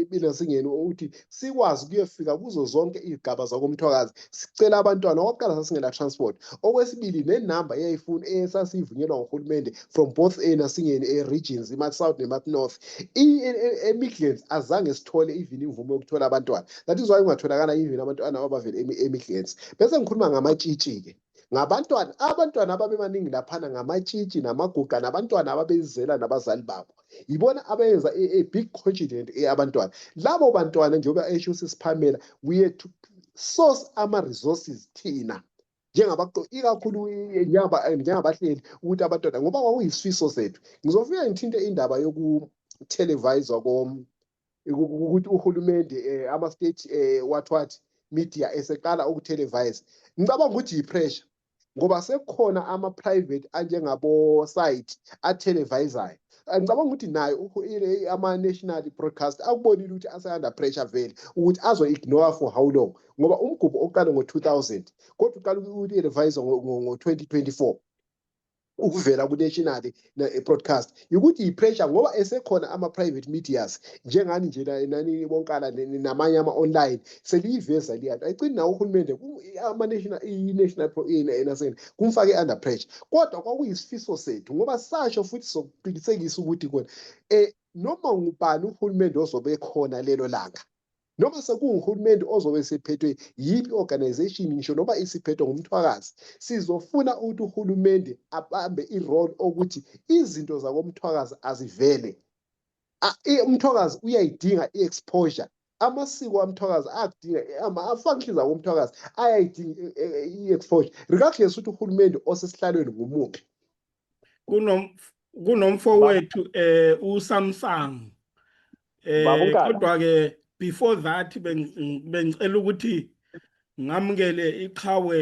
belasingeni ukuthi sikwazi kuyefika kuzo zonke izigaba zakomthwakazi sicela abantwana okokuqala sasingena transport okwesibili nenamba eyayifuna esasivunyelwa nguhulumende from both nasingeni regions iMat South neMat North eMidlands azange sithole even imvume yokuthola abantwana that is why ungatholakala even abantwana abavela eMidlands bese ngikhuluma ngamatshitshi ke abantwana ababebaningi laphana ngamatshitshi namaguga nabantwana ababezela nabazali babo yibona abenza a big contingent abantwana labo bantwana njengoba esho usiphamela we had to source ama-resources thina ikakhulu njengabahleli ukuthi abantwana ngoba kwakuyisifiso sethu ngizofika ngithinte indaba yoku-televiswa ukuthi uhulumende ama-state what media eseqala ukutelevise ngicabanga ukuthi yi-pressure ngoba sekukhona ama-private anjengabo-site atelevisayo ngicabanga ukuthi nayo ama-national broadcast akubonile ukuthi ase-under pressure vele ukuthi azo-ignore for how long ngoba umgubho oqala ngo-2000 kodwa uqala uku-televisa ngo-2024 ukuvela ku-national broadcast ukuthi yi-pressure ngoba esekhona ama-private medias njengani nje nani bonkala namanye ama-online seliyiveza liyanto ayicini nawo uhulumende i-national kumfake under pressure kodwa kwakuyisifiso sethu ngoba sasho futhi sokuqinisekisa ukuthi kona noma ngubani uhulumende ozobe khona lelo langa noma sekuwuhulumende ozobe sephethwe yiphi organization ngisho noma isiphethwe ngumthwakazi sizofuna ukuthi uhulumende abambe i-role ukuthi izinto zakomthwakazi azivele umthwakazi uyayidinga i-exposure amasiko amthwakazi ayadinga ama-functions akomthwakazi ayayidinga i-exposure regardless ukuthi uhulumende osesihlalweni ngumuphi kunomfowethu uSamsung kodwa ke before that bengicela ukuthi ngamukele iqhawe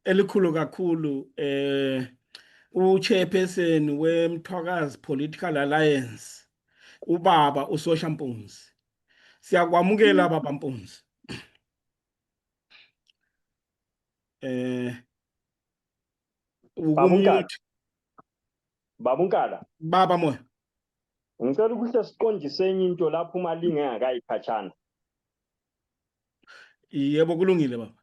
elikhulu kakhulu u-chairperson weMthwakazi Political Alliance ubaba uSosha Mpunzi siyakwamukela baba Mpunzi Baba moya ngicela ukuthi siqondise enye into lapho uMalinga engakayikhatshana yebo kulungile baba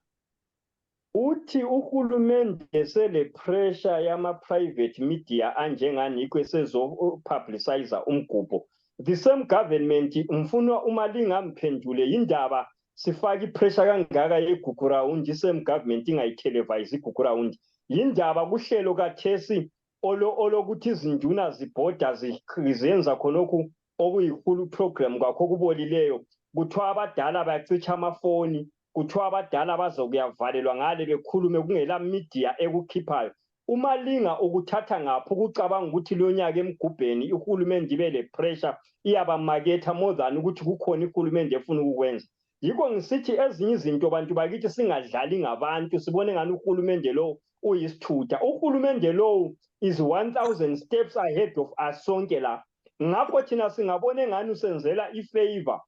uthi uhulumende sele pressure yama-private media anjengani yikho esezo-publicize umgubho the same government mfuna uMalinga amphendule yindaba sifake ipressure kangaka yeGugurawundi same government ingayitelevise iGugurawundi yindaba kuhlelo kaThesi olokuthi izinduna zibhoda zenza khonokhu okuyihulu program kwakho kubolileyo kuthiwa abadala bayacicha amafoni kuthiwa abadala bazokuyavalelwa ngale bekhulume kungela media ekukhiphayo uMalinga ukuthatha ngapho ukucabanga ukuthi lo nyaka emgubheni uhulumende ibe le pressure iyabamaketha more than ukuthi kukhona ihulumende efuna ukukwenza yikho ngisithi ezinye izinto abantu bakithi singadlali ngabantu sibone ngani uhulumende lo uyisithutha uhulumende lo is 1000 steps ahead of us sonke la ngakho thina singabone ngani usenzela ifavor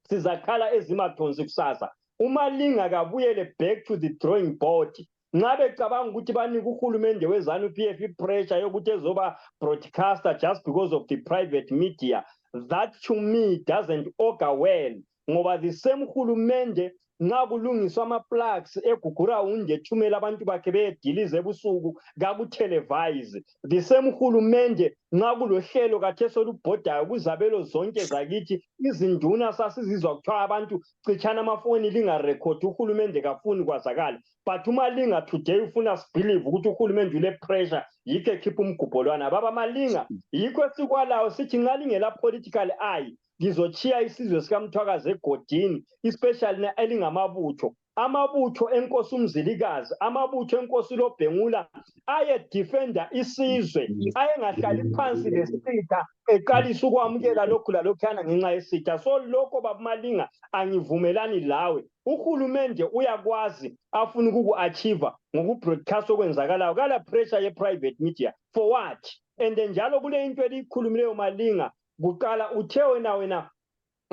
sizakhala ezimathonsi kusasa uMalinga kabuyele back to the drawing board nxa becabanga ukuthi banika uhulumende weZANU-PF ipressure yokuthi ezoba broadcaster just because of the private media that to me doesn't augur well ngoba the same hulumende nxa kulungiswa ama-plugs eGugurawundi ethumela abantu bakhe beyedilize ebusuku kakutelevise the same hulumende nxa kulohlelo kathesi olubhodayo kuzabelo zonke zakithi izinduna sasizizwa kuthiwa abantu citshana amafoni lingarekhodi uhulumende kafuni kwazakala but uMalinga today ufuna sibelieve ukuthi uhulumende ule pressure yikho ekhipha umgubholwana baba Malinga yikho esikwalayo sithi nxa lingela political eye ngizochiya isizwe sikaMthwakazi egodini especially elingamabutho amabutho enkosi uMzilikazi amabutho enkosi uLobhengula ayedefenda isizwe ayengahlali phansi lesitha eqalisa ukwamukela lokhu lalokhana ngenxa yesitha. So lokho babuMalinga angivumelani lawe. Uhulumende uyakwazi afuna ukuku-achieve ngoku-broadcast okwenzakalayo kala pressure ye-private media for what? And njalo kule into eliyikhulumileyo Malinga kuqala uthe wena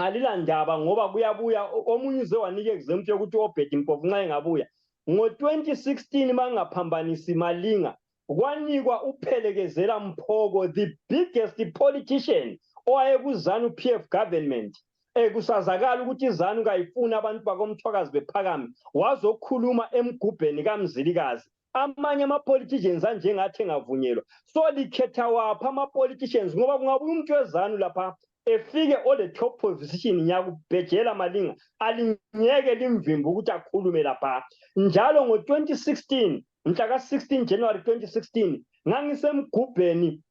ngalila ndaba ngoba kuyabuya omunye uze wanika example yokuthi oBhedi Mpofu nxa engabuya ngo-2016 mangaphambanisi Malinga kwanikwa uPhelekezela Mphoko the biggest politician owayekuzanu PF government kusazakala ukuthi izanu kayifuna abantu bakoMthwakazi bephakame wazokhuluma emgubheni kaMzilikazi amanye ama-politicians anjengathi engavunyelwa. So likhetha wapha ama-politicians ngoba kungabuya umuntu wezanu lapha efike ole top position nyakubhejela Malinga alingeke limvimba ukuthi akhulume lapha. Njalo ngo-2016 mhla ka-16 January 2016 ngangisemgubheni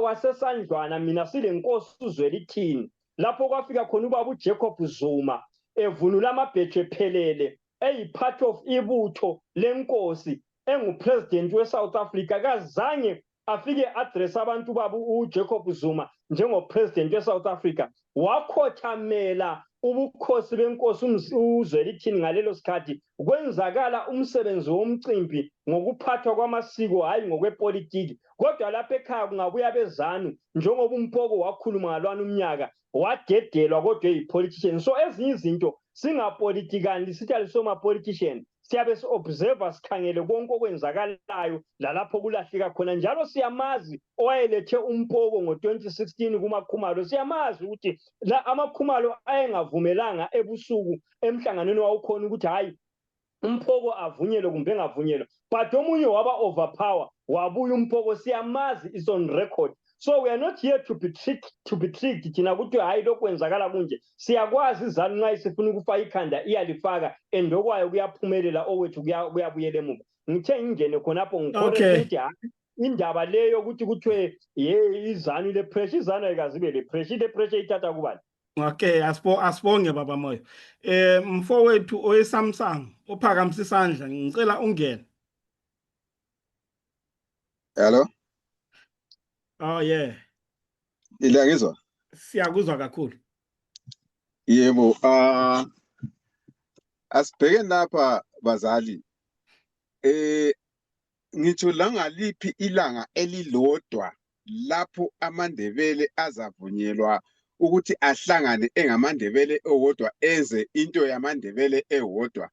wasesandlwana mina sile nkosi uZwelithini lapho kwafika khona ubaba uJacob Zuma evunula amabheji ephelele eyi-part of ibutho lenkosi engupresident we-South Africa kazange afike address abantu babo uJacob Zuma njengopresident we-South Africa wakhothamela ubukhosi benkosi uZwelithini ngalelo sikhathi kwenzakala umsebenzi womcimbi ngokuphathwa kwamasiko hayi ngokwepolitiki. Kodwa lapha ekhaya kungabuya bezanu njengoba uMphoko wakhuluma ngalwana umnyaka wadedelwa kodwa eyi-politician. So ezinye izinto singapolitikani sithi alisoma-politician siyabe si-observer sikhangele konke okwenzakalayo lalapho kulahleka khona. Njalo siyamazi owayelethe uMphoko ngo-2016 kumakhumalo siyamazi ukuthi la amakhumalo ayengavumelanga ebusuku emhlanganweni wawukhona ukuthi hayi uMphoko avunyelwe kumbe engavunyelwa, but omunye waba overpower wabuya uMphoko siyamazi is on record. So we are not here to be tricked thina ukuthi hayi lokwenzakala kunje siyakwazi izanu nxa isifuna ukufaka ikhanda iyalifaka endokwayo kuyaphumelela owethu kuyabuyela emuva. Ngithe ngingene khonapho ngikhore ukuthi indaba leyo ukuthi kuthiwe izanu le pressure izanu ayikazibe le pressure ithatha kubani. Okay, asibonge baba Moyo. Mfowethu oyeSamsung ophakamisa isandla ngicela ungene. Hello. Oh yeah. Ilangizwa? Siyakuzwa kakhulu. Yebo, asibheke lapha bazali. Ngitsho la ngaliphi ilanga elilodwa lapho amaNdebele azavunyelwa ukuthi ahlangane engamandebele ewodwa enze into yamaNdebele ewodwa.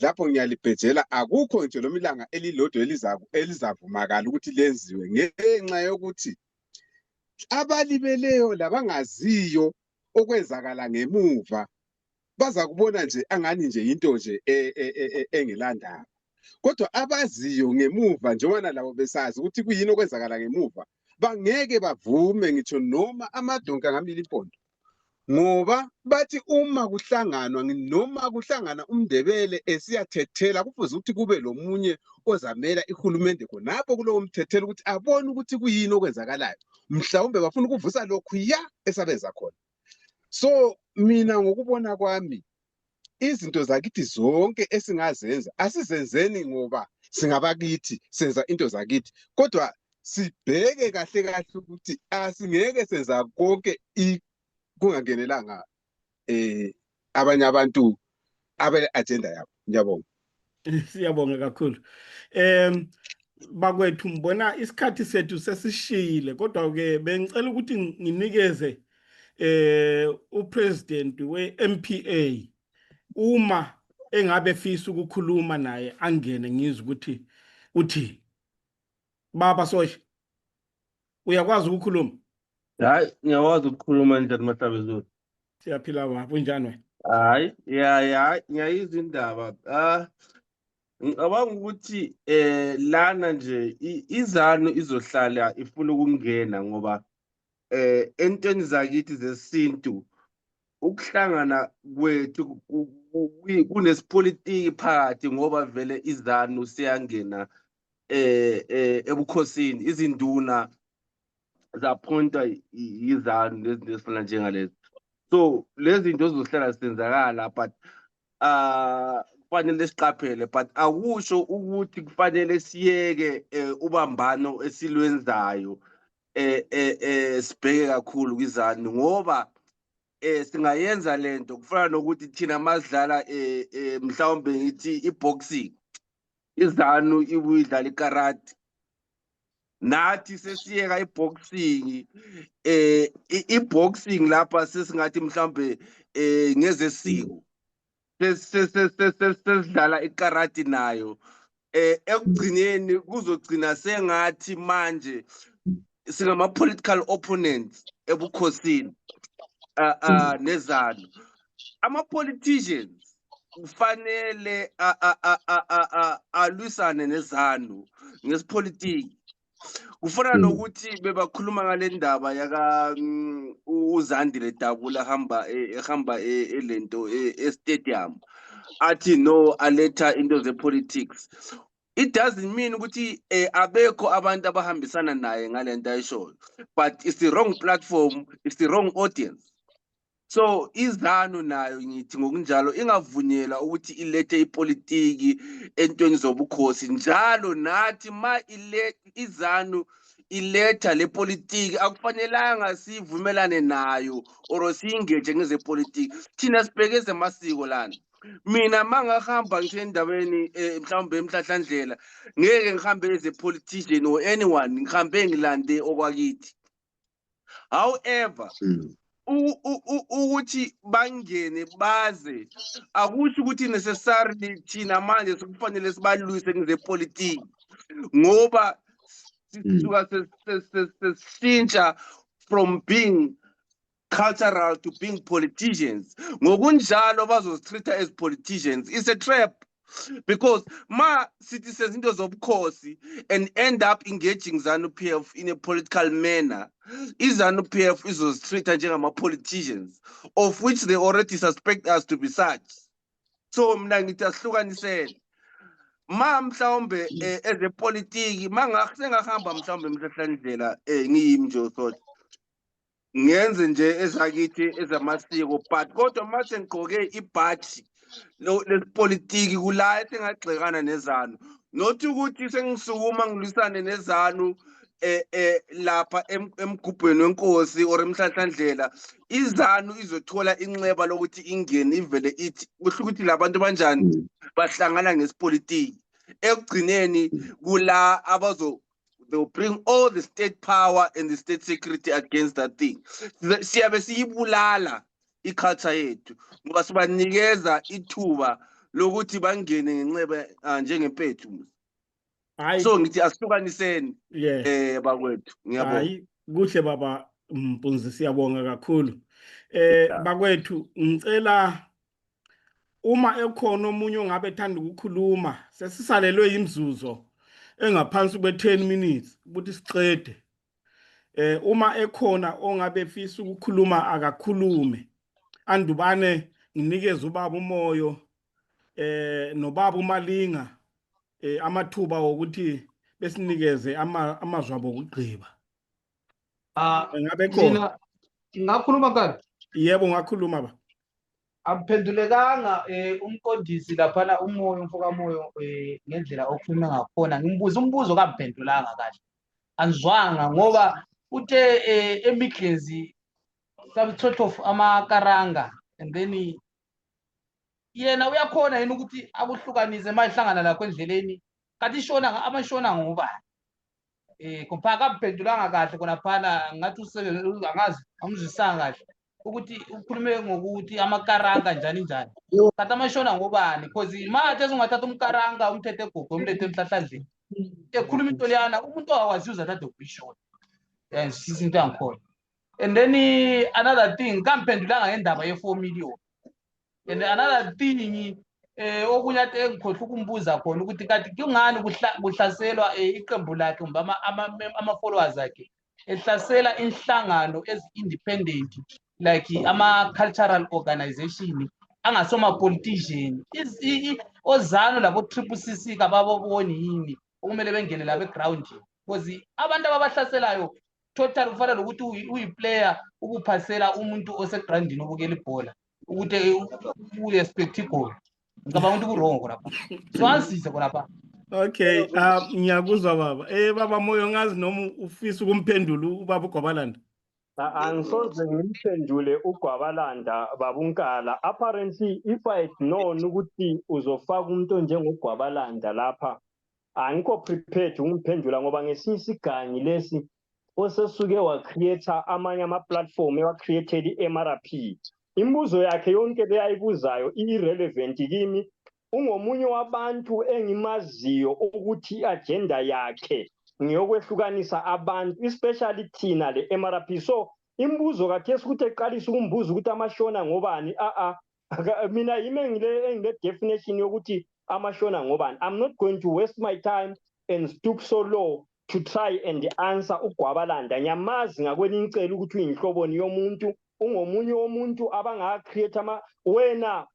Lapho ngiyalibhejela akukho nje lo milanga elilodwa elizavumakala ukuthi lenziwe ngenxa yokuthi abalibeleyo labangaziyo okwenzakala ngemuva baza kubona nje angani nje into nje engelandaba. Kodwa abaziyo ngemuva njengoba labo besazi ukuthi kuyini okwenzakala ngemuva bangeke bavume ngitsho noma amadonka ngamili impondo, ngoba bathi uma kuhlanganwa noma kuhlangana uMndebele esiyathethela kufuze ukuthi kube lomunye ozamela ihulumende khonapho kulowo mthethelo ukuthi abone ukuthi kuyini okwenzakalayo. Mhlawumbe bafuna ukuvusa lokhu esabenza khona. So mina ngokubona kwami izinto zakithi zonke esingazenza asizenzeni ngoba singabakithi senza into zakithi, kodwa sibheke kahle kahle ukuthi asingeke senza konke kungangenelanga abanye abantu abele agenda yabo. Ngiyabonga. Siyabonga kakhulu. Bakwethu mbona isikhathi sethu sesishile, kodwa ke bengicela ukuthi nginikeze upresident we-MPA uma engabe fisa ukukhuluma naye angene ngizwe ukuthi uthi baba Soshi uyakwazi ukukhuluma? Hayi, ngiyakwazi ukukhuluma njani Mahlabezulu? Siyaphila baba, unjani wena? Hayi, ngiyayizwa indaba. Ngicabanga ukuthi lana nje izanu izohlala ifuna ukungena ngoba entweni zakithi zesintu ukuhlangana kwethu kunesipolitiki phakathi ngoba vele izanu siyangena ebukhosini, izinduna zaphointwa yizanu lezinto ezifana njengalezi. So lezi zinto zizohlala zisenzakala, but kufanele siqaphele, but akusho ukuthi kufanele siyeke ubambano esilwenzayo sibheke kakhulu kwizanu, ngoba singayenza lento kufana nokuthi thina masidlala mhlawumbe ngithi i-boxing, izanu ibuyidlala ikarate, nathi sesiyeka i-boxing, i-boxing lapha sesingathi mhlawumbe ngezesiko sesidlala ikarate nayo. Ekugcineni kuzogcina sengathi manje singama-political opponents ebukhosini nezanu. Ama-politicians kufanele alwisane nezanu ngesipolitiki. Kufana nokuthi bebakhuluma ngale ndaba yaka uZandile Dabula ehamba elento stadium athi no aletha into ze-politics. It doesn't mean ukuthi abekho abantu abahambisana naye ngalento ayishoyo, but it's the wrong platform, it's the wrong audience. So izanu nayo ngithi ngokunjalo ingavunyelwa ukuthi ilethe ipolitiki entweni zobukhosi. Njalo nathi ma izanu iletha le politiki akufanelanga sivumelane nayo or siyingeje ngezepolitiki. Thina sibheke ezamasiko lana. Mina mangahamba ngisendaweni mhlawumbe eMhlahlandlela ngeke ngihambe as a politician or anyone, ngihambe ngilande okwakithi. However, ukuthi bangene baze akusho ukuthi necessarily thina manje sikufanele sibalwise ngezepolitiki, ngoba sisuka sesishintsha from being cultural to being politicians. Ngokunjalo bazositreat as politicians. It's a trap, because ma sithi sezinto zobukhosi and end up engaging ZANU-PF in a political manner, ZANU-PF izositreat njengama-politicians, of which they already suspect us to be such. So mina ngithi asihlukanisele. Ma mhlawumbe as a politiki sengahamba mhlawumbe eMhlahlandlela ngiyimi nje sodwa ngenze nje ezakithi ezamasiko, but kodwa mase ngigqoke ibhaji lesipolitiki kula esengagxekana nezanu, not ukuthi sengisukuma ngilwisane nezanu lapha emgubhweni wenkosi or eMhlahlandlela. Izanu izothola inxeba lokuthi ingene ivele ithi kusho ukuthi labantu banjani bahlangana ngesipolitiki. Ekugcineni kula they'll bring all the state power and the state security against that thing. Siyabe siyibulala iculture yethu ngoba sibanikeza ithuba lokuthi bangene ngenxeba njengempethu. So ngithi asihlukaniseni bakwethu. Ngiyabonga. Hayi kuhle baba Mpunzi, siyabonga kakhulu. Bakwethu ngicela uma ekhona omunye ongabe ethanda ukukhuluma, sesisalelwe imzuzo engaphansi kwe-10 minutes ukuthi siqede. Uma ekhona ongabe efisa ukukhuluma akakhulume. Andubane nginikeze ubaba umoyo nobaba uMalinga amathuba wokuthi besinikeze amazwabo okugqiba. Ngabe khona Ngakhuluma kanti? Yebo ngakhuluma ba. Aphendulekanga umqondisi laphana umoyo umfoka moyo ngendlela okhuluma ngakhona. Ngimbuza umbuzo kamphendulanga kahle. Anzwanga ngoba uthe eMidlands some sort of amakaranga, and then yena uyakhona yini ukuthi akuhlukanise mayihlangana lakho endleleni kanti amashona ngubani? Kuphaka kamphendulanga kahle khona phana ngathi angazi amzwisanga kahle ukuthi ukhulume ngokuthi amakaranga njani njani. Kanti amashona ngubani? Because mathe ungathatha umkaranga umthethe eGugu umlethe eMhlahlandlela. Ekhuluma into leyana umuntu awazi uzathatha ukuyishona. Isinto yangikhona. And then another thing, kamphendulanga ngendaba ye4 million. And another thing okunye ade engikhohle ukumbuza khona ukuthi kanti kungani kuhlaselwa iqembu lakhe kumbe ama-followers akhe ehlasela inhlangano ezi-independent like ama-cultural organization angasoma-politician. OZANU labo-CCC kabababoni yini okumele bengene la background? Because abantu ababahlaselayo total kufana lokuthi uyiplayer ukuphasela umuntu osegrandini obukela ibhola ukuthi u-expect igoli. Ngicabanga ukuthi kurongo lapha. So asize khonapha. Okay, ngiyakuzwa baba. Baba Moyo ngazi noma ufisa ukumphendula ubaba uGwabalanda. Angisoze ngimphendule uGwabalanda babunkala. Apparently if I had known ukuthi uzofaka umuntu onjengogwabalanda lapha, angikho prepared ukumphendula ngoba ngesinye isigangi lesi osesuke wacreator amanye ama-platform ewa-created i-MRP. Imibuzo yakhe yonke leyayibuzayo irrelevant kimi. Ungomunye wabantu engimaziyo ukuthi i-agenda yakhe ngiyokwehlukanisa abantu, especially thina le MRP. So imibuzo kathesi ukuthi eqalisa ukumbuza ukuthi amashona ngobani, mina yimi engile definition yokuthi amashona ngobani. I'm not going to waste my time and stoop so low to try and answer uGwabalanda. Ngiyamazi ngakwelinye icele ukuthi uyinhloboni yomuntu, ungomunye womuntu abanga-create wena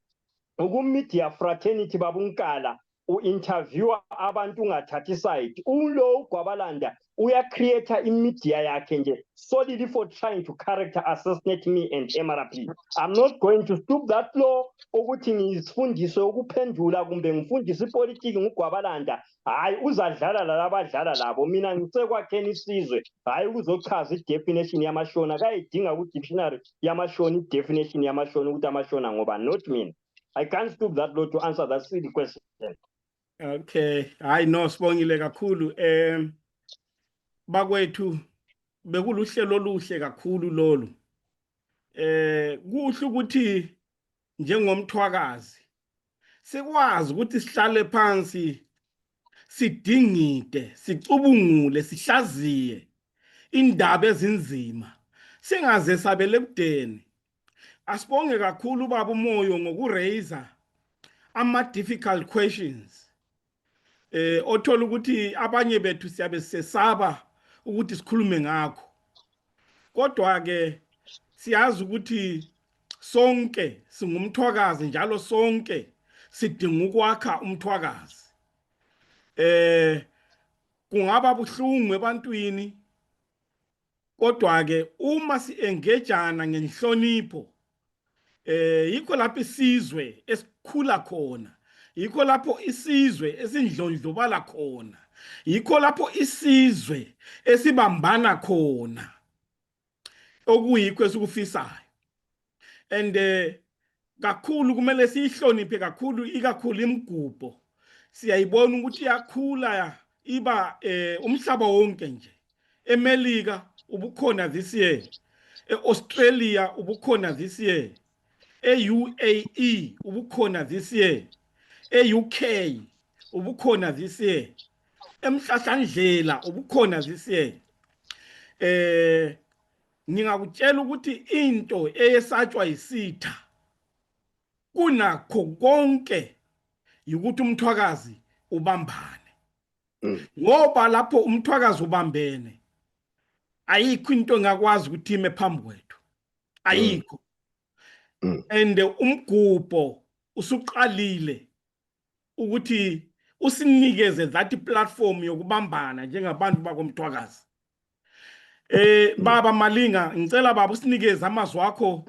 uku-media fraternity babunkala u-interviewer abantu ungathathi side. Ulo uGwabalanda uya-creator imedia yakhe nje solely for trying to character assassinate me and MRP. I'm not going to stoop that low ukuthi ngizifundise ukuphendula kumbe ngifundise ipolitiki nguGwabalanda. Hayi uzadlala lalabadlala labo, mina ngisekwakheni isizwe, hayi ukuzochaza i-definition yamashona. Kayidinga ku-dictionary yamashona i-definition yamashona ukuthi amashona ngoba, not mina. I can't stoop that low to answer that silly question. Okay, hayi no sibongile kakhulu. Bakwethu bekuluhlelo oluhle kakhulu lolu. Kuhle ukuthi njengomthwakazi sikwazi ukuthi sihlale phansi sidingide, sicubungule, sihlaziye indaba ezinzima, singaze sabele ebudeni. Asibonge kakhulu baba uMoyo ngokuraiser ama-difficult questions. Othola ukuthi abanye bethu siyabe sesaba ukuthi sikhulume ngakho. Kodwa ke siyazi ukuthi sonke singumthwakazi njalo sonke sidinga ukwakha umthwakazi. Kungaba buhlungu ebantwini, kodwa ke uma si-engagana ngenhlonipho, yikho lapho isizwe esikhula khona, yikho lapho isizwe esindlondlobala khona, yikho lapho isizwe esibambana khona, okuyikho esikufisayo. And kakhulu kumele siyihloniphe kakhulu, ikakhulu imigubho. Siyayibona ukuthi iyakhula iba umhlaba wonke nje. eMelika ubukhona this year, eAustralia ubukhona this year, e-UAE ubukhona this year, e-UK ubukhona this year, eMhlahlandlela ubukhona this year. Ngingakutshela ukuthi into eyesatshwa isitha kunakho konke ukuthi umthwakazi ubambane. Ngoba lapho umthwakazi ubambene ayikho into engakwazi ukuthi ime phambi kwethu, ayikho. And umgubho usuqalile ukuthi usinikeze that platform yokubambana njengabantu bakomthwakazi. Baba Malinga, ngicela baba usinikeze amazwi akho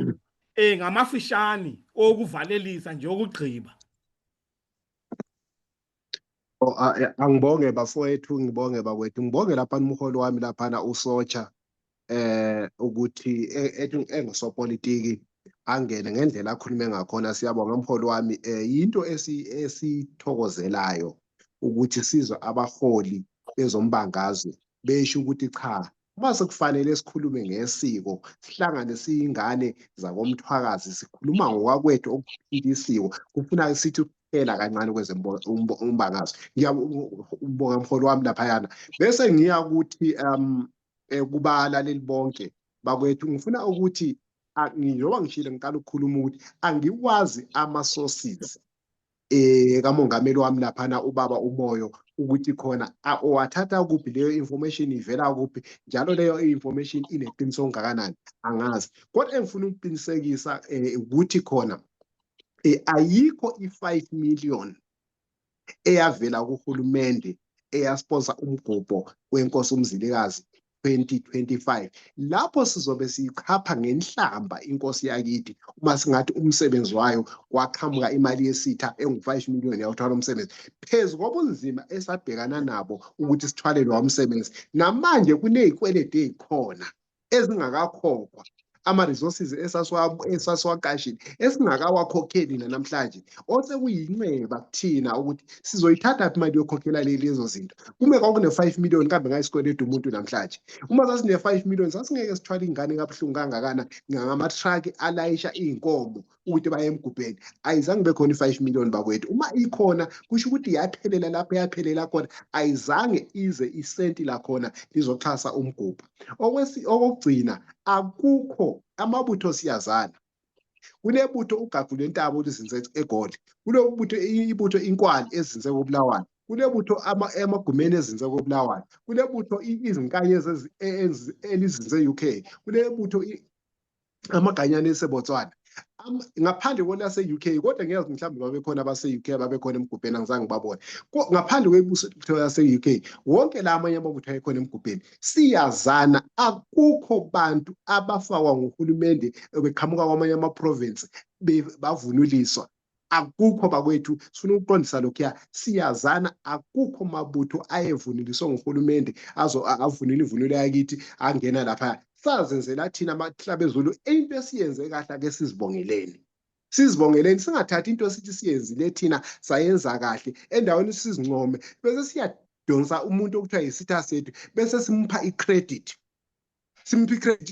ngamafishane okuvalelisa nje okugqiba. Angibonge bafowethu, ngibonge bakwethu, ngibonge lapha umholi wami laphana uSotsha ukuthi engisopolitiki angene ngendlela akhulume ngakhona. Siyabonga umholi wami, into esithokozelayo ukuthi sizwe abaholi bezombangazwe besho ukuthi cha, mase kufanele sikhulume ngesiko, sihlangane siyingane zakomthwakazi, sikhuluma ngokwakwethu okuphila isiko, kufuna sithi kuphela kancane kwezembangazwe. Ngiyabonga umholi wami laphayana. Bese ngiya ukuthi kubalaleli bonke bakwethu, ngifuna ukuthi njengoba ngishilo ngiqala ukukhuluma ukuthi angikwazi ama-sources kamongameli wami laphana ubaba uMoyo ukuthi khona owathatha kuphi leyo information, ivela kuphi, njalo leyo information ineqiniso ongakanani angazi. Kodwa engifuna ukuqinisekisa ukuthi khona ayikho i-5 million eyavela kuhulumende eyasponsor umgubho weNkosi uMzilikazi 2025 lapho sizobe siyichapha ngenhlamba inkosi yakithi uma singathi umsebenzi wayo kwaqhamuka imali yesitha engu5 million yawuthwala umsebenzi phezu kobunzima esabhekana nabo ukuthi sithwale lo umsebenzi namanje kunezikwelede ezikhona ezingakakhokhwa ama-resources esasiwaqashile esingakawakhokheli namhlanje osekuyinxeba kuthina ukuthi sizoyithatha imali yokhokhela lezo zinto kume kwakune5 million kambe ngayisikweleda umuntu namhlanje uma sasine5 million sasingeke sithwale ingane kabuhlungu kangakana ngama-truck alayisha iy'nkomo ukuthi baye emgubheni ayizange bekhona i5 million bakwethu uma ikhona kusho ukuthi yaphelela lapho yaphelela khona ayizange ize isenti lakhona lizoxhasa umgubho okugcina akukho amabutho siyazana kunebutho ugagu lentaba oluzinze eGoli kulebutho ibutho inkwali ezinze koBulawayo kulebutho emagumeni ezinze koBulawayo kulebutho izinkanye elizinze UK kulebutho amaganyane eseBotswana ngaphandle kolase UK kodwa ngiyazi mhlawumbe babekhona abase UK ababekhona emgubheni angizange babone ngaphandle kwebutho yase UK wonke la amanye amabutho ayekhona emgubheni siyazana akukho bantu abafakwa nguhulumende beqhamuka kwamanye ama-province bavunuliswa akukho bakwethu sifuna ukuqondisa lokhuya siyazana akukho mabutho ayevunuliswa nguhulumende avunula ivunulo yakithi angena lapha sazenzela thina amahlabezulu into esiyenze kahle ke sizibongeleni singathathi into sithi siyenzile thina sayenza kahle endaweni sizincome bese siyadonsa umuntu okuthiwa yisitha sethu bese simpha icredit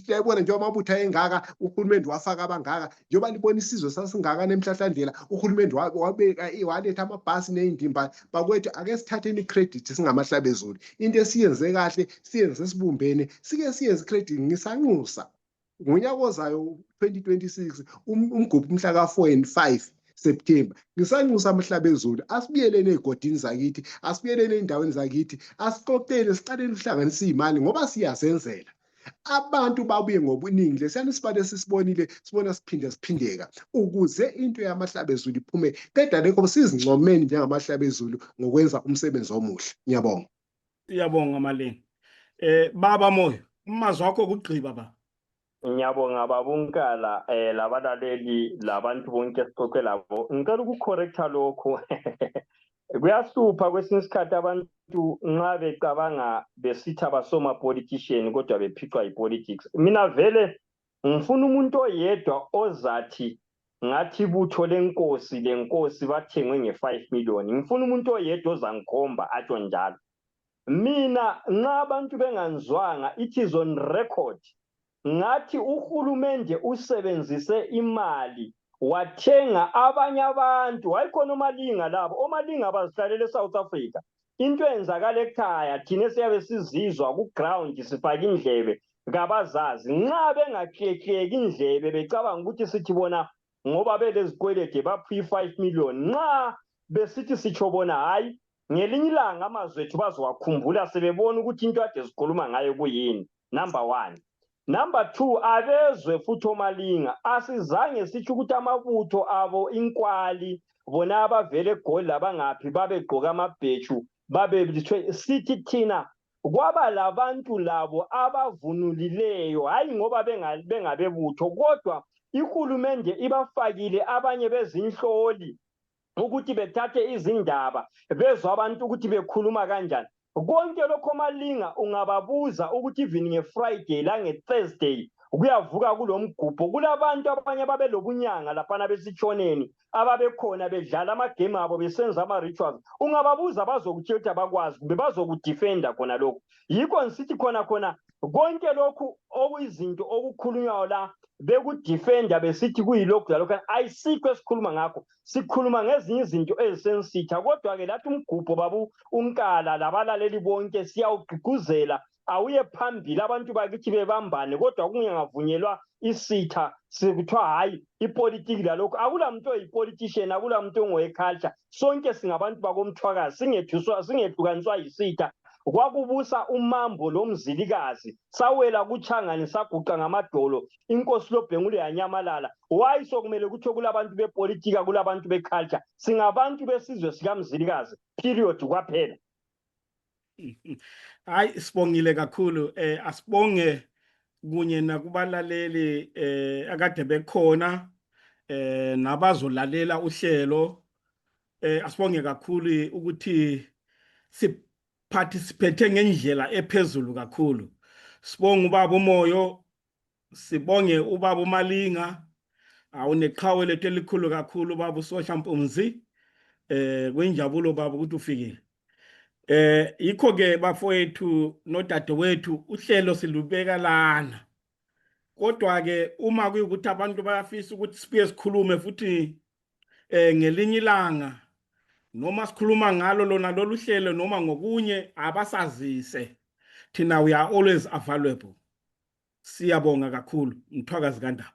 yayibona nje amabutho ayengaka uhulumende wafaka abangaka njengoba libona isizwe sasingaka nemhlahlandlela uhulumende wabeka waletha amabhasi ney'ndimba bakwethu ake sithatheni icredit singamahlabezulu into esiyenze kahle siyenze sibumbene sike siyenze icredit ngisanxusa ngonyaka ozayo 2026 umgubho umhla ka4 and 5 September ngisanxusa amahlabezulu asibiyelene ezigodini zakithi asibiyelene endaweni zakithi asixoxele siqalele uhlanganisa imali ngoba siyazenzela abantu babuye ngobuningi lesiyana sibale sisibonile sibona siphindeka ukuze into yamahlabezulu iphume keda lekho sizincomeni njengamahlabezulu ngokwenza umsebenzi omuhle ngiyabonga Siyabonga Malini baba Moyo umazwi wakho kugqiba ba Ngiyabonga babunkala labalaleli labantu bonke esixoxe labo ngicela ukucorrecta lokho kuyahlupha kwesinye isikhathi abantu nxa becabanga besithi abasoma politician kodwa bephicwa yipolitics mina vele ngifuna umuntu oyedwa ozathi ngathi ibutho lenkosi bathengwe nge5 million ngifuna umuntu oyedwa ozangikhomba atsho njalo mina nxa abantu benganzwanga it is on record ngathi uhulumende usebenzise imali wathenga abanye abantu wayikhona omalinga labo omalinga bazihlalele eSouth Africa into enzakala ekhaya thina siyabe sizizwa ku ground sifaka indlebe kabazazi nxa bengakhekheki indlebe becabanga ukuthi sithi bona ngoba belezikwelede baphi 5 million nxa besithi sitsho bona hayi ngelinye ilanga amazwi ethu bazowakhumbula sebebona ukuthi into ade sikhuluma ngayo kuyini number 1 Number 2 abezwe futhi omalinga asizange sitsho ukuthi amabutho abo inkwali bona abavele eGoli labangaphi babegqoka amabheju sithi thina kwaba labantu labo abavunulileyo hayi ngoba bengabebutho kodwa ihulumende ibafakile abanye bezinhloli ukuthi bethathe izindaba bezwe abantu ukuthi bekhuluma kanjani konke lokho malinga ungababuza ukuthi even ngeFriday la ngeThursday kuyavuka kulomgubho kulabantu abanye babelobunyanga laphana besitshoneni ababekhona bedlala amagame abo besenza ama-rituals ungababuza bazokutshela ukuthi abakwazi kumbe bazokudefenda khona lokho yikho ngisithi khona konke lokhu okuyizinto okukhulunywayo la bekudefenda besithi kuyilokhu lalokho ayisikho esikhuluma ngakho sikhuluma ngezinye izinto ezisensitha kodwa-ke lathi umgubho babu unkala labalaleli bonke siyawugqugquzela awuye phambili abantu bakithi bebambane kodwa kungavunyelwa isitha sekuthiwa hayi ipolitiki lalokho akula muntu oyipolitician akula muntu ongoweculture sonke singabantu bakomthwakazi singehlukaniswa yisitha kwakubusa umambo lomzilikazi sawela kuchangani saguqa ngamadolo inkosi loBhengulo yanyamalala why sokumele kuthiwe kulabantu bepolitika kulabantu beculture singabantu besizwe sikamzilikazi period kwaphela Hayi sibongile kakhulu asibonge kunye nakubalaleli akade bekhona nabazolalela uhlelo asibonge kakhulu ukuthi siparticipate ngendlela ephezulu kakhulu. Sibonge ubaba uMoyo, sibonge ubaba uMalinga, awuneqhawe lethu elikhulu kakhulu baba uSosha Mpumzi. Kuyinjabulo baba ukuthi ufikile. Yikho ke bafowethu nodadewethu uhlelo silubeka lana. Kodwa ke uma kuyukuthi abantu bayafisa ukuthi sibuye sikhulume futhi ngelinye ilanga noma sikhuluma ngalo lona lolu hlelo noma ngokunye abasazise. Thina we are always available. Siyabonga kakhulu, Mthwakazi kaNdaba.